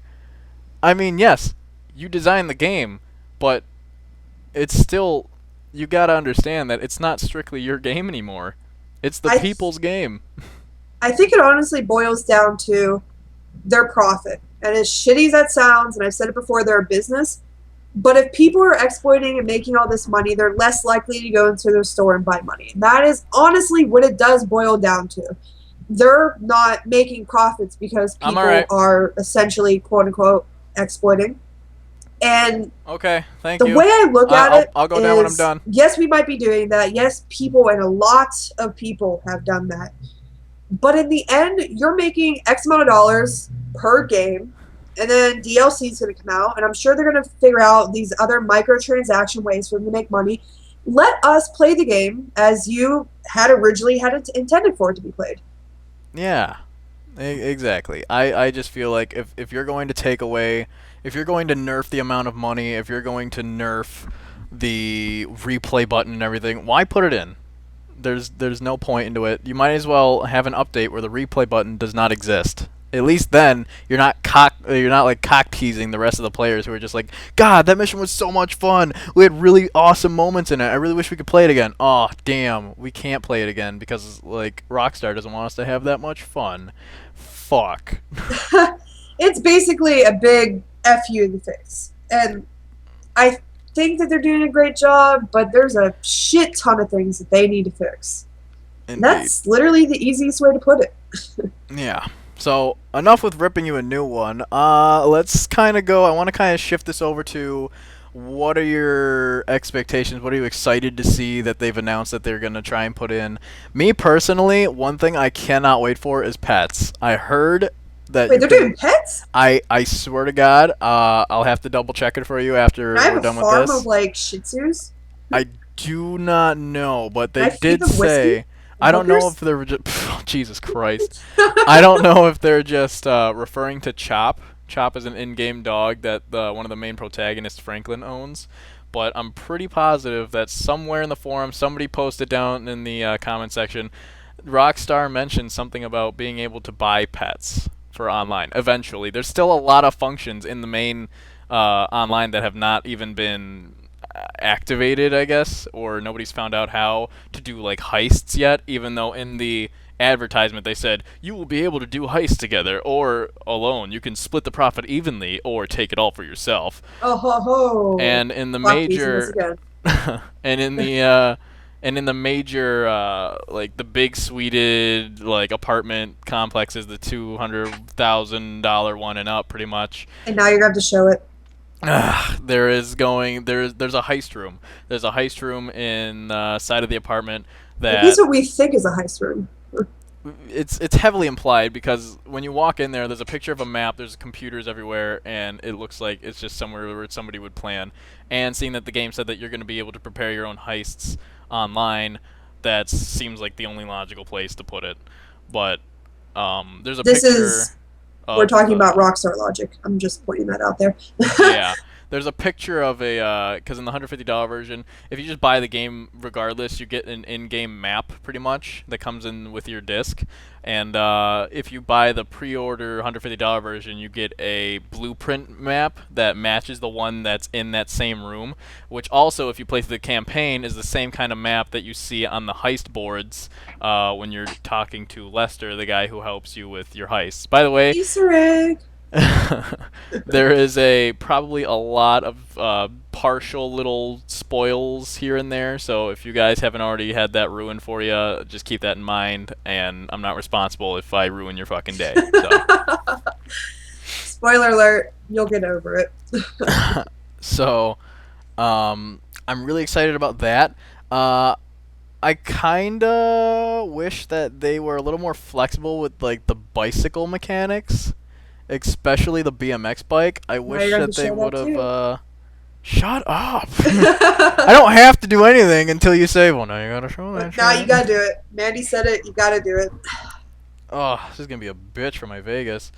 I mean, yes, you designed the game, but it's still, you gotta understand that it's not strictly your game anymore. It's the I people's game. I think it honestly boils down to their profit. And as shitty as that sounds, and I've said it before, they're a business. But if people are exploiting and making all this money, they're less likely to go into their store and buy money. And that is honestly what it does boil down to. They're not making profits because I'm people alright. are essentially, quote unquote, exploiting. And Okay, thank the you. way I look at it I'll go down when I'm is, done. yes, we might be doing that. Yes, people and a lot of people have done that. But in the end, you're making X amount of dollars per game, and then DLC is going to come out, and I'm sure they're going to figure out these other microtransaction ways for them to make money. Let us play the game as you had originally had it intended for it to be played. Yeah, exactly. I just feel like if you're going to take away, if you're going to nerf the amount of money, if you're going to nerf the replay button and everything, why put it in? There's no point into it. You might as well have an update where the replay button does not exist. At least then you're not like cock teasing the rest of the players who are just like, God, that mission was so much fun. We had really awesome moments in it. I really wish we could play it again. Oh, damn, we can't play it again because like Rockstar doesn't want us to have that much fun. Fuck. It's basically a big F you in the face. And I think that they're doing a great job, but there's a shit ton of things that they need to fix. Indeed. That's literally the easiest way to put it. Yeah. So enough with ripping you a new one. Let's kind of go. I want to kind of shift this over to what are your expectations? What are you excited to see that they've announced that they're gonna try and put in? Me personally, one thing I cannot wait for is pets. I heard that. Wait, they're doing pets? I swear to God, I'll have to double check it for you after Can I have we're a done with farm this. of like Shih Tzus? I do not know, but Can I they feed did them whiskey? say. I don't know Hookers? if they're just. Jesus Christ. I don't know if they're just referring to Chop. Chop is an in-game dog that one of the main protagonists, Franklin, owns. But I'm pretty positive that somewhere in the forum, somebody posted down in the comment section, Rockstar mentioned something about being able to buy pets for online. Eventually, there's still a lot of functions in the main online that have not even been activated, I guess, or nobody's found out how to do like heists yet, even though in the advertisement they said you will be able to do heists together or alone. You can split the profit evenly or take it all for yourself. Oh ho ho! And in the Fuck these ones major again. and in the major like the big suited like apartment complexes, the $200,000 one and up pretty much. And now you're going to have to show it. There's a heist room. There's a heist room in the side of the apartment At least that what we think is a heist room. it's heavily implied because when you walk in there's a picture of a map, there's computers everywhere, and it looks like it's just somewhere where somebody would plan. And seeing that the game said that you're going to be able to prepare your own heists online, that seems like the only logical place to put it. But there's a This picture. is we're talking about Rockstar logic. I'm just pointing that out there. Yeah. There's a picture of a, because in the $150 version, if you just buy the game regardless, you get an in-game map, pretty much, that comes in with your disc. And if you buy the pre-order $150 version, you get a blueprint map that matches the one that's in that same room, which also, if you play through the campaign, is the same kind of map that you see on the heist boards when you're talking to Lester, the guy who helps you with your heists. By the way, Easter egg. there is probably a lot of partial little spoils here and there, so if you guys haven't already had that ruined for you, just keep that in mind, and I'm not responsible if I ruin your fucking day. So. Spoiler alert, you'll get over it. So, I'm really excited about that. I kinda wish that they were a little more flexible with like the bicycle mechanics. Especially the BMX bike. I wish that they would have. Shut up! I don't have to do anything until you say, well, now you gotta show that. Now you gotta do it. Mandy said it, you gotta do it. Oh, this is gonna be a bitch for my Vegas.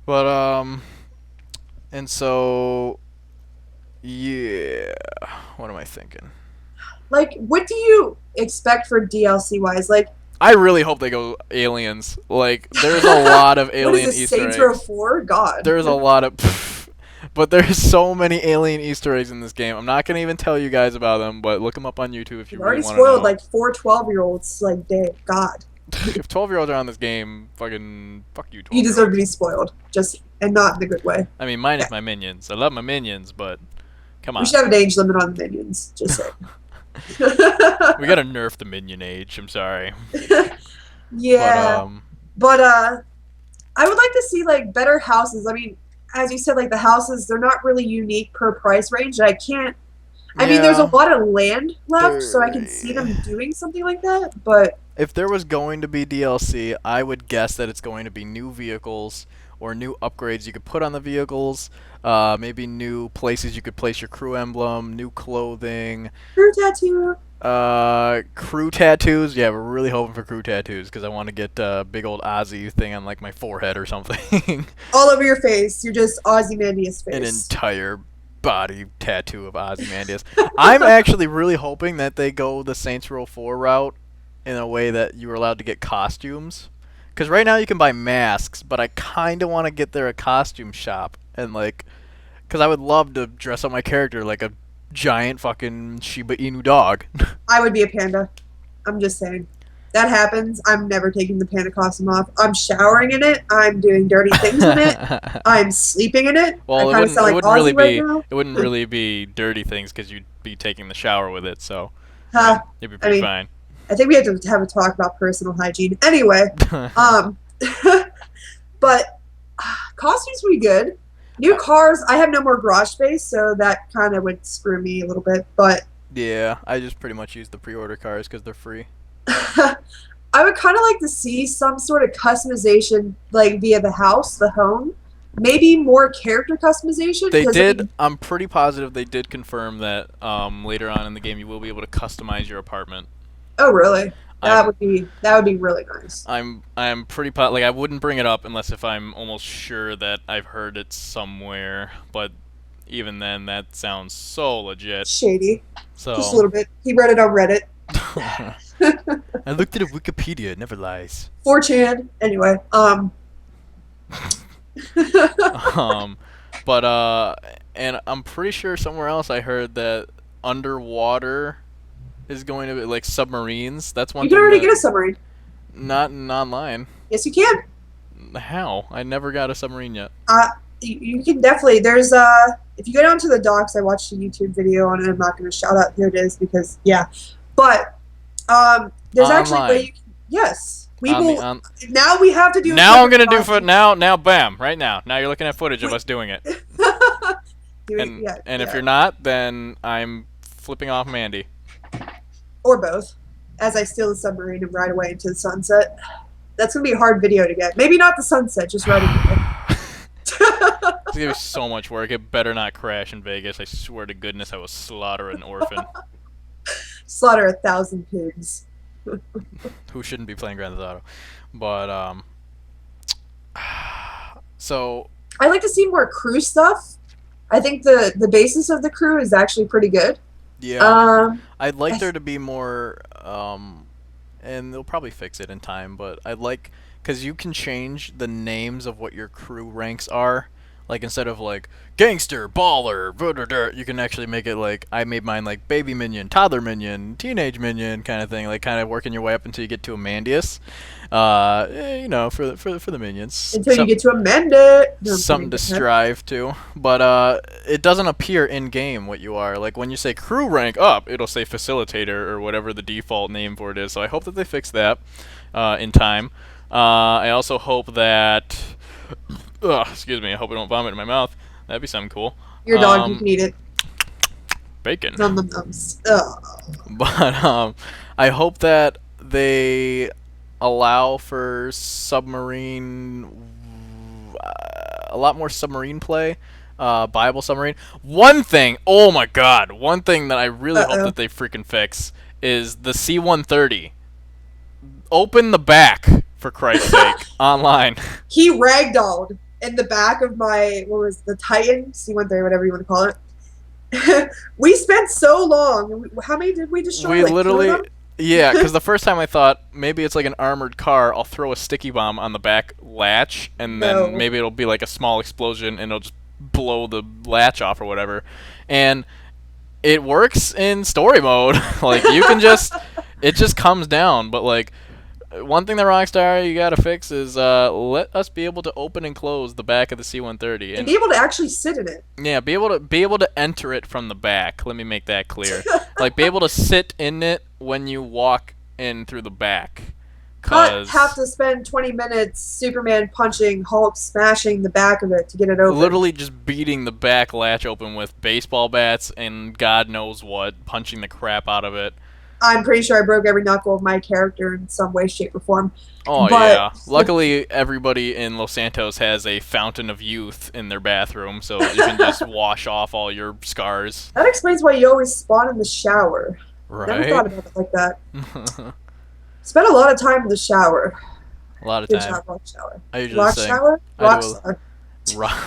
But, and so, yeah. What am I thinking? Like, what do you expect for DLC wise? Like, I really hope they go aliens. Like, there's a lot of What is alien this, Easter Saints Row eggs. 4? God. There's a lot of, but there's so many alien Easter eggs in this game. I'm not gonna even tell you guys about them, but look them up on YouTube if you You've really already want to spoiled know. like 4 12-year-olds. Like, damn, God. If 12-year-olds are on this game, fucking fuck you, 12. You deserve to be spoiled. Just, and not in a good way. I mean, minus my minions. I love my minions, but come on. We should have an age limit on the minions. Just saying. We gotta nerf the minion age. I'm sorry. Yeah. But I would like to see like better houses. I mean, as you said, like the houses, they're not really unique per price range. I can't. I mean, there's a lot of land left, so I can see them doing something like that. But if there was going to be DLC, I would guess that it's going to be new vehicles or new upgrades you could put on the vehicles. Maybe new places you could place your crew emblem, new clothing. crew tattoo. Crew tattoos. Yeah, we're really hoping for crew tattoos because I want to get a big old Ozzy thing on like my forehead or something. All over your face. You're just Ozymandias face. An entire body tattoo of Ozymandias. I'm actually really hoping that they go the Saints Row 4 route in a way that you were allowed to get costumes. Because right now you can buy masks, but I kind of want to get there a costume shop. And like, because I would love to dress up my character like a giant fucking Shiba Inu dog. I would be a panda. I'm just saying. That happens. I'm never taking the panda costume off. I'm showering in it. I'm doing dirty things in it. I'm sleeping in it. Well, I it sound like wouldn't really Ozzy right be now. it wouldn't really be dirty things because you'd be taking the shower with it, so Huh. you'd be pretty fine. I think we have to have a talk about personal hygiene. Anyway, but costumes would be good. New cars. I have no more garage space, so that kind of would screw me a little bit. But Yeah, I just pretty much use the pre-order cars because they're free. I would kind of like to see some sort of customization, like via the house, the home. Maybe more character customization. They 'cause, I did. mean, I'm pretty positive they did confirm that later on in the game you will be able to customize your apartment. oh, really? That would be really nice. I'm pretty like I wouldn't bring it up unless if I'm almost sure that I've heard it somewhere. But even then, that sounds so legit. Shady, So just a little bit. He read it on Reddit. I looked at Wikipedia. It never lies. 4chan. Anyway, And I'm pretty sure somewhere else I heard that underwater is going to be like submarines. That's one you thing. can already get a submarine. Not in online. Yes, you can. How? I never got a submarine yet. You can definitely. There's if you go down to the docks, I watched a YouTube video on it. I'm not going to shout out here it is because yeah, but there's actually a way you can, yes. We will. Now we have to do. Now I'm gonna do now. Bam! Right now. Now you're looking at footage of us doing it. And if you're not, then I'm flipping off Mandeh. Or both, as I steal the submarine and ride away into the sunset. That's gonna be a hard video to get. Maybe not the sunset, just riding away. It's gonna be so much work. It better not crash in Vegas. I swear to goodness, I will slaughter an orphan. Slaughter 1,000 pigs. Who shouldn't be playing Grand Theft Auto. But so I like to see more crew stuff. I think the basis of the crew is actually pretty good. yeah, I'd like there to be more and they'll probably fix it in time, but I'd like because you can change the names of what your crew ranks are. Like instead of like gangster, baller, you can actually make it like I made mine like baby minion, toddler minion, teenage minion kind of thing. Like kind of working your way up until you get to Amandius. You know, for the minions. Until you get to amend it. Something to strive to, but it doesn't appear in game what you are. Like when you say crew rank up, it'll say facilitator or whatever the default name for it is. So I hope that they fix that in time. I also hope that. Excuse me. I hope I don't vomit in my mouth. That'd be something cool. Your dog, you can eat it. Bacon. Nom nom noms. But I hope that they allow for submarine, a lot more submarine play, Bible submarine. One thing, oh my God, one thing that I really hope that they freaking fix is the C-130. Open the back, for Christ's sake, online. He ragdolled in the back of my, what was the Titan, C-130, whatever you want to call it. We spent so long. How many did we destroy? We like literally, Yeah, because the first time I thought maybe it's like an armored car. I'll throw a sticky bomb on the back latch, and then No. maybe it'll be like a small explosion, and it'll just blow the latch off or whatever. And it works in story mode. Like you can just, it just comes down. But like one thing that Rockstar you gotta fix is let us be able to open and close the back of the C-130 And and be able to actually sit in it. yeah, be able to enter it from the back. Let me make that clear. Like be able to sit in it when you walk in through the back. Not Cause have to spend 20 minutes Superman punching, Hulk smashing the back of it to get it open. literally just beating the back latch open with baseball bats and God knows what, punching the crap out of it. I'm pretty sure I broke every knuckle of my character in some way, shape, or form. Oh But- yeah. Luckily, everybody in Los Santos has a fountain of youth in their bathroom, so you can just wash off all your scars. That explains why you always spawn in the shower. Never thought Right. about it like that. Spent a lot of time in the shower. A lot of Good time. job, Rock Shower. I usually Rock sing. Shower? I Rock do. Star.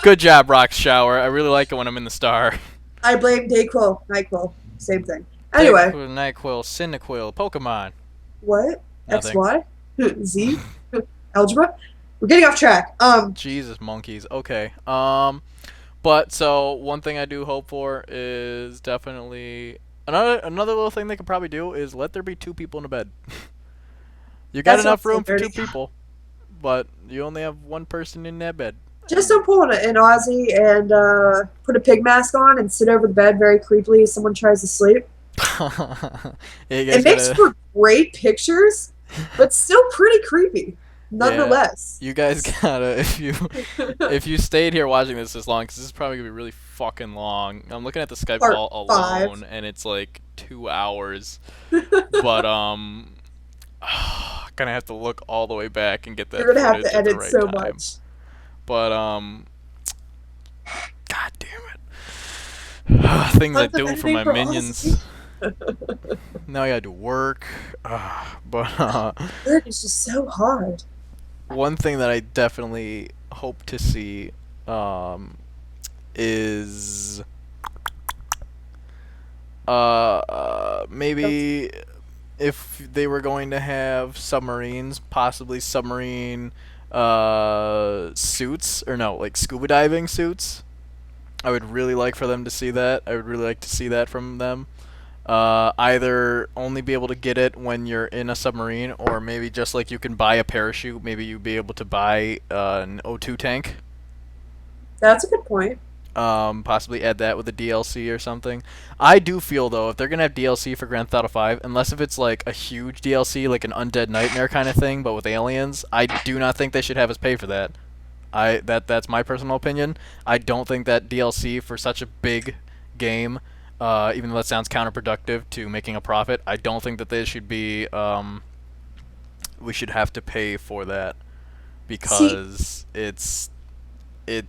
Good job, Rock Shower. I really like it when I'm in the star. I blame Dayquil, Nyquil. Same thing. Anyway, NyQuil, Cyndaquil, Pokemon. what? Nothing. XY? Z? Algebra? We're getting off track. Jesus, monkeys. Okay. But so one thing I do hope for is definitely another little thing they could probably do is let there be two people in a bed. You got That enough sounds so room for two dirty. people, but you only have one person in that bed. Just don't pull an Aussie and put a pig mask on and sit over the bed very creepily as someone tries to sleep. Yeah, you guys It makes gotta- for great pictures, but still pretty creepy, nonetheless. You guys gotta if you stayed here watching this long, because this is probably gonna be really fucking long. I'm looking at the Skype Part call 5. alone, and it's like 2 hours. But gonna have to look all the way back and get that. You're gonna have footage to at the edit right so time. much. But God damn it. Things I Tons of do for editing my for minions. Now I gotta do work. But Work is just so hard. one thing that I definitely hope to see is maybe if they were going to have submarines, possibly submarine suits, or no, like scuba diving suits. I would really like for them to see that. I would really like to see that from them. Either only be able to get it when you're in a submarine, or maybe just like you can buy a parachute, maybe you'd be able to buy an O2 tank. That's a good point. Possibly add that with a DLC or something. I do feel though, if they're gonna have DLC for Grand Theft Auto 5, unless if it's like a huge DLC, like an Undead Nightmare kind of thing, but with aliens, I do not think they should have us pay for that. That's my personal opinion. I don't think that DLC for such a big game, even though that sounds counterproductive to making a profit, I don't think that they should be. We should have to pay for that because it.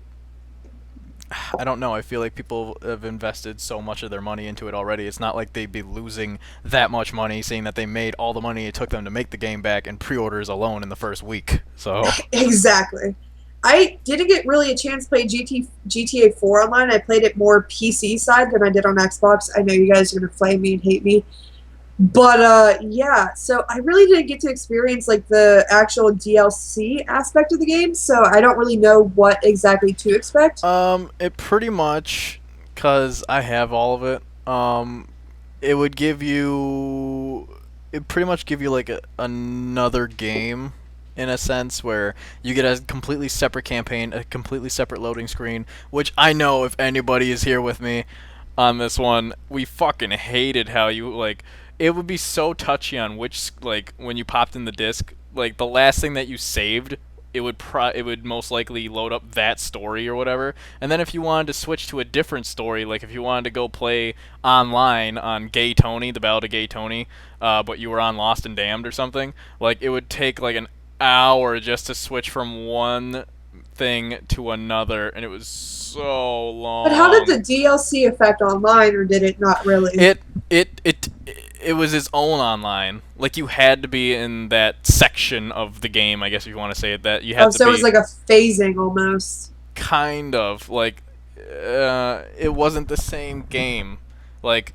I don't know. I feel like people have invested so much of their money into it already. It's not like they'd be losing that much money, seeing that they made all the money it took them to make the game back in pre-orders alone in the first week. So Exactly. I didn't get really a chance to play GTA 4 online. I played it more PC side than I did on Xbox. I know you guys are going to flame me and hate me. But, yeah, so I really didn't get to experience, like, the actual DLC aspect of the game, so I don't really know what exactly to expect. It pretty much, cause I have all of it. It would give you, it pretty much give you like another game, in a sense, where you get a completely separate campaign, a completely separate loading screen. Which I know if anybody is here with me on this one, we fucking hated how you like. It would be so touchy on which, like, when you popped in the disc, like the last thing that you saved, it would most likely load up that story or whatever. And then if you wanted to switch to a different story, like if you wanted to go play online on Gay Tony, the Ballad of Gay Tony, but you were on Lost and Damned or something, like it would take like an hour just to switch from one thing to another, and it was so long. But how did the DLC affect online, or did it not really? It was its own online. Like you had to be in that section of the game, I guess if you want to say it. That you had to so be. it was like a phasing almost. Kind of like it wasn't the same game. Like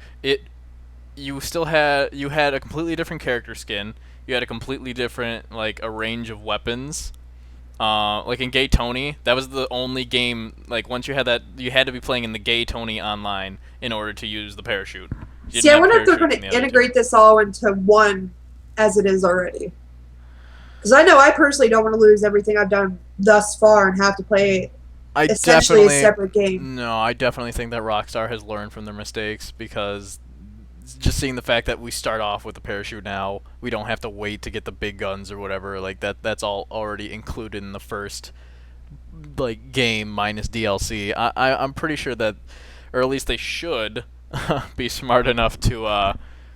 you had a completely different character skin. You had a completely different like a range of weapons. Like in Gay Tony, that was the only game. Like once you had that, you had to be playing in the Gay Tony online in order to use the parachute. You See, didn't I have wonder if they're parachutes going in the to other integrate two. this all into one as it is already. Because I know I personally don't want to lose everything I've done thus far and have to play I essentially a definitely separate game. no. I definitely think that Rockstar has learned from their mistakes because just seeing the fact that we start off with the parachute now, we don't have to wait to get the big guns or whatever. Like that's all already included in the first like game minus DLC. I'm pretty sure that, or at least they should, be smart enough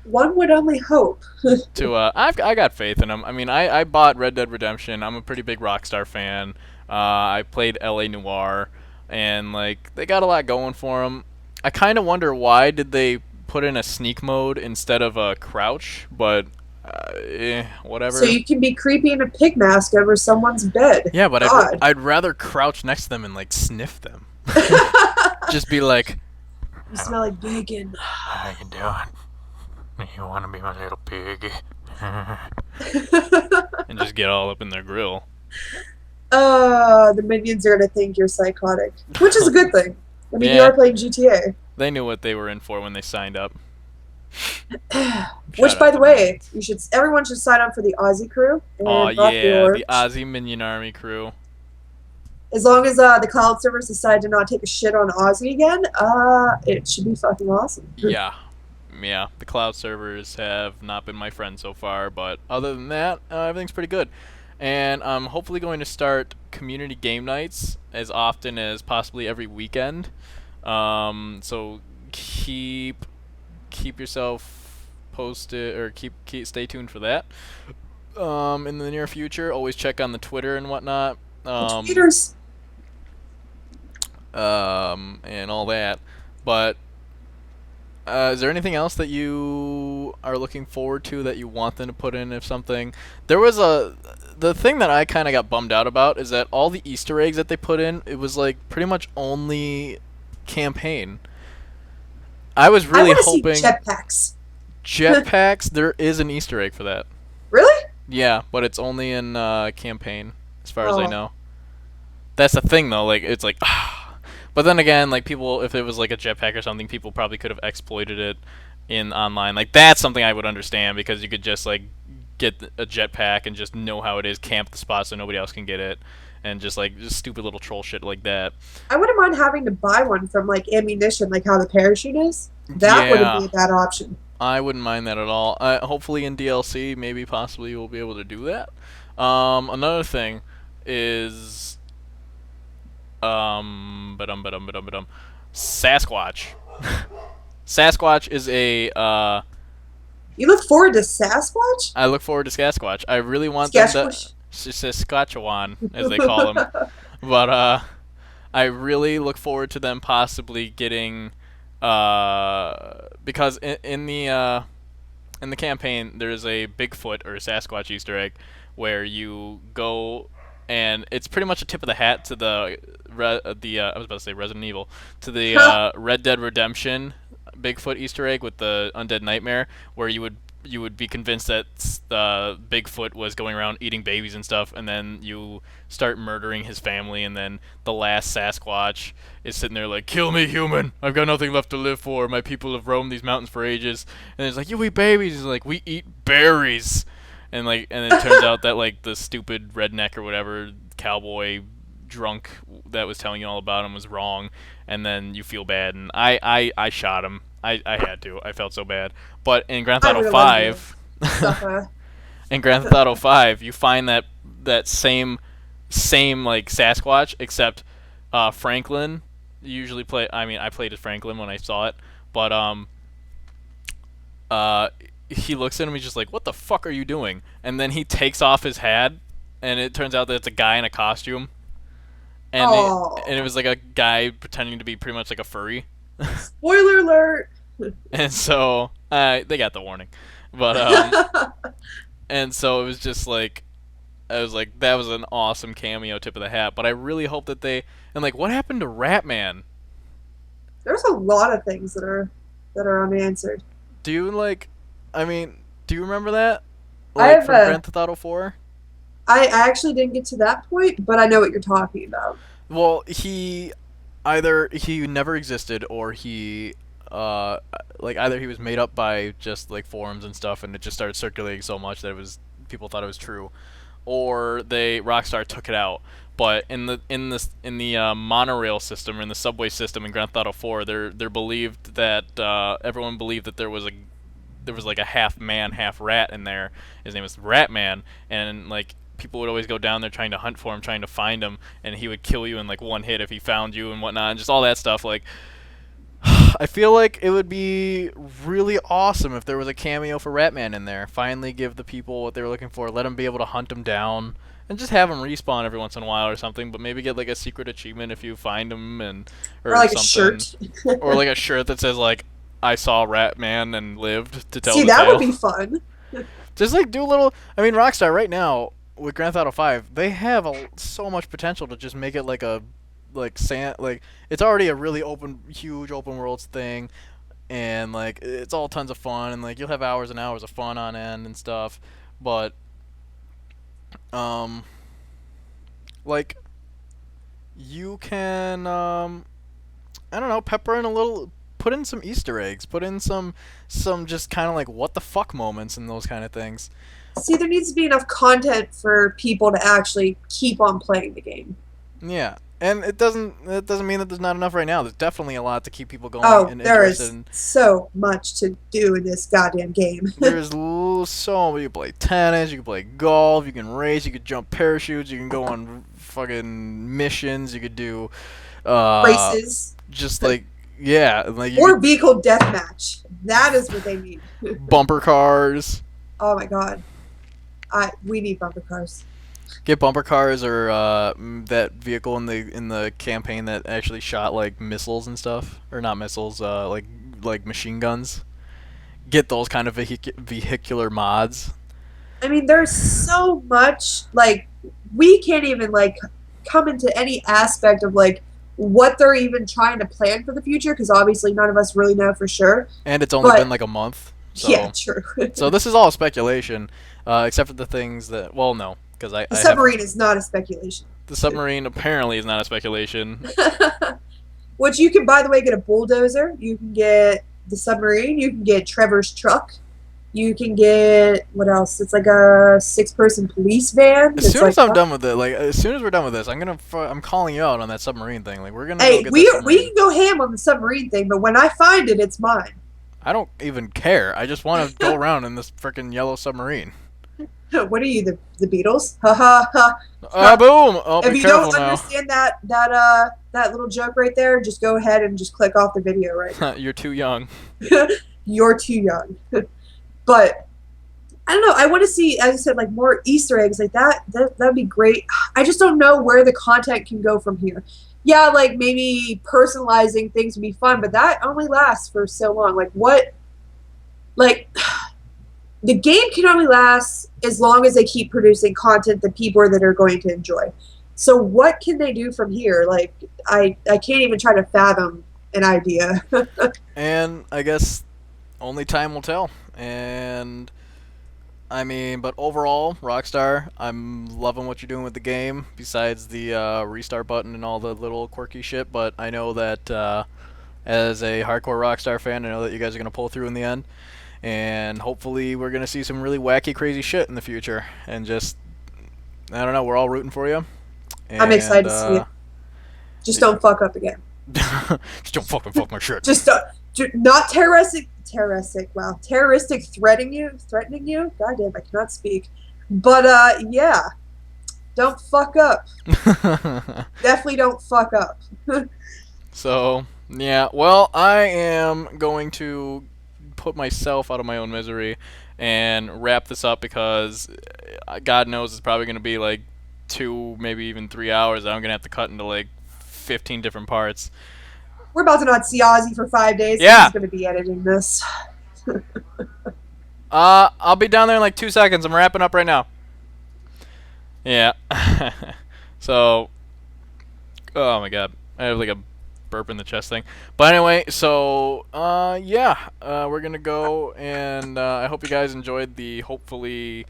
One would only hope. I got faith in them. I mean, I bought Red Dead Redemption. I'm a pretty big Rockstar fan. I played LA Noire, and like they got a lot going for them. I kind of wonder why did they put in a sneak mode instead of a crouch, but whatever. So you can be creepy in a pig mask over someone's bed. Yeah, but God. I'd rather crouch next to them and like sniff them. Just be like, You smell like bacon. How you doing? You want to be my little piggy? and just get all up in their grill. The minions are going to think you're psychotic, which is a good thing. I mean, you Yeah. are playing GTA. They knew what they were in for when they signed up. Which, Shout by out the to way, everyone should sign up for the Aussie crew. And Oh buff yeah, your- the Aussie Minion Army crew. As long as the cloud servers decide to not take a shit on Aussie again, it should be fucking awesome. Yeah. Yeah, the cloud servers have not been my friend so far, but other than that, everything's pretty good. And I'm hopefully going to start community game nights as often as possibly every weekend. So keep yourself posted, or keep stay tuned for that. In the near future, always check on the Twitter and whatnot. Tweeters. And all that. But is there anything else that you are looking forward to that you want them to put in? If something, the thing that I kind of got bummed out about is that all the Easter eggs that they put in, it was like pretty much only campaign. I was really I hoping see jetpacks. jetpacks. There is an Easter egg for that. Really? Yeah, but it's only in campaign, as far as I Oh. know. That's the thing, though. Like, it's like, but then again, like people, if it was like a jetpack or something, people probably could have exploited it in online. Like that's something I would understand because you could just like get a jetpack and just know how it is, camp the spot so nobody else can get it, and just stupid little troll shit like that. I wouldn't mind having to buy one from like ammunition, like how the parachute is. That Yeah. wouldn't be a bad option. I wouldn't mind that at all. Hopefully in DLC, maybe possibly we'll be able to do that. Another thing is Sasquatch. Sasquatch is a You look forward to Sasquatch? I look forward to Sasquatch. I really want them to Sasquatch? Saskatchewan, as they call him. But I really look forward to them possibly getting because in the campaign there's a Bigfoot or Sasquatch Easter egg where you go and it's pretty much a tip of the hat to I was about to say Resident Evil, to the Red Dead Redemption Bigfoot Easter egg with the Undead Nightmare, where you would be convinced that Bigfoot was going around eating babies and stuff, and then you start murdering his family, and then the last Sasquatch is sitting there like, "Kill me, human! I've got nothing left to live for. My people have roamed these mountains for ages." And it's like, "You eat babies?" He's like, "We eat berries." And it turns out that like the stupid redneck or whatever cowboy drunk that was telling you all about him was wrong, and then you feel bad. And I shot him. I had to. I felt so bad. But in Grand Theft I Auto really love 5, Stuff, in Grand Theft Auto 5, you find that same like Sasquatch, except Franklin. You usually play. I mean, I played as Franklin when I saw it, but he looks at him. He's just like, "What the fuck are you doing?" And then he takes off his hat, and it turns out that it's a guy in a costume. And Aw. it was like a guy pretending to be pretty much like a furry. Spoiler alert. And so they got the warning, but and so it was just like, I was like, that was an awesome cameo, tip of the hat. But I really hope that what happened to Ratman? There's a lot of things that are unanswered. Do you like? I mean, do you remember that? I Like have from a. Grand Theft Auto 4? I actually didn't get to that point, but I know what you're talking about. Well, either he never existed or he uh like either he was made up by just like forums and stuff and it just started circulating so much that it was people thought it was true, or they Rockstar took it out. But in the monorail system or in the subway system in Grand Theft Auto 4, they're believed that everyone believed that there was like a half man, half rat in there. His name was Ratman, and like people would always go down there trying to hunt for him, trying to find him, and he would kill you in like one hit if he found you and whatnot, and just all that stuff. Like, I feel like it would be really awesome if there was a cameo for Ratman in there. Finally, give the people what they were looking for. Let them be able to hunt him down, and just have him respawn every once in a while or something. But maybe get like a secret achievement if you find him, and Or like something, a shirt. or like a shirt that says like I saw Ratman and lived to tell See, the that tale. would be fun. Just like do a little. I mean, Rockstar right now with Grand Theft Auto 5, they have so much potential to just make it like a like it's already a really huge open worlds thing, and like it's all tons of fun, and like you'll have hours and hours of fun on end and stuff. But um, like you can I don't know, pepper in a little. Put in some Easter eggs. Put in some just kind of like what the fuck moments and those kind of things. See, there needs to be enough content for people to actually keep on playing the game. Yeah, and it doesn't mean that there's not enough right now. There's definitely a lot to keep people going Oh, and there interested is in. so much to do in this goddamn game. There's so you can play tennis, you can play golf, you can race, you can jump parachutes, you can go on fucking missions, you could do Races. just like yeah, like Or vehicle deathmatch. That is what they need. bumper cars. Oh my god. We need bumper cars. Get bumper cars or that vehicle in the campaign that actually shot like missiles and stuff, or not missiles, like machine guns. Get those kind of vehicular mods. I mean, there's so much, like, we can't even, like, come into any aspect of, like, what they're even trying to plan for the future, because obviously none of us really know for sure. And it's only But- been like a month. So. Yeah, true. So this is all speculation, except for the things that. Well, no, because The submarine is not a speculation. The submarine apparently is not a speculation. Which you can, by the way, get a bulldozer. You can get the submarine. You can get Trevor's truck. You can get what else? It's like a 6-person police van. As It's soon like, as I'm done with it, like as soon as we're done with this, I'm calling you out on that submarine thing. Like we're gonna. Hey, go get we that submarine. can go ham on the submarine thing, but when I find it, it's mine. I don't even care. I just want to go around in this freaking yellow submarine. What are you, the Beatles? Ha ha ha. Boom! Oh, If be you careful don't now. understand that little joke right there, just go ahead and just click off the video right now. You're too young. You're too young. But I don't know. I want to see, as I said, like more Easter eggs like that. That'd be great. I just don't know where the content can go from here. Yeah, like maybe personalizing things would be fun, but that only lasts for so long. Like what? Like the game can only last as long as they keep producing content that people that are going to enjoy. So what can they do from here? Like I can't even try to fathom an idea. And I guess only time will tell. And I mean, but overall, Rockstar, I'm loving what you're doing with the game. Besides the restart button and all the little quirky shit, but I know that as a hardcore Rockstar fan, I know that you guys are gonna pull through in the end. And hopefully, we're gonna see some really wacky, crazy shit in the future. And just, I don't know, we're all rooting for you. And, I'm excited to see it. Just don't fuck up again. Just don't fucking fuck my shit. Just not terroristic. Wow, terroristic threatening you. God damn, I cannot speak. But yeah, don't fuck up. Definitely don't fuck up. So yeah, well, I am going to put myself out of my own misery and wrap this up because God knows it's probably going to be like 2, maybe even 3 hours that I'm going to have to cut into like 15 different parts. We're about to not see Ozzy for 5 days. Yeah. He's going to be editing this. I'll be down there in like 2 seconds. I'm wrapping up right now. Yeah. So, oh my God, I have like a burp in the chest thing. But anyway, so yeah, we're gonna go, and I hope you guys enjoyed the hopefully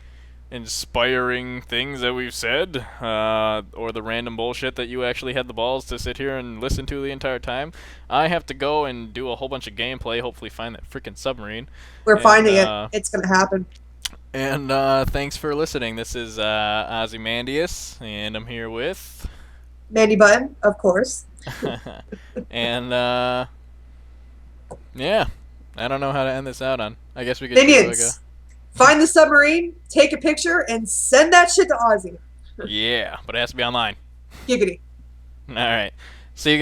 inspiring things that we've said, or the random bullshit that you actually had the balls to sit here and listen to the entire time. I have to go and do a whole bunch of gameplay, hopefully find that freaking submarine. We're finding it. It's going to happen. And thanks for listening. This is Ozymandias, and I'm here with... Mandy Button, of course. And, yeah. I don't know how to end this out on. I guess we could Minions. do like Find the submarine, take a picture, and send that shit to Ozzy. Yeah, but it has to be online. Giggity. All right. See you guys.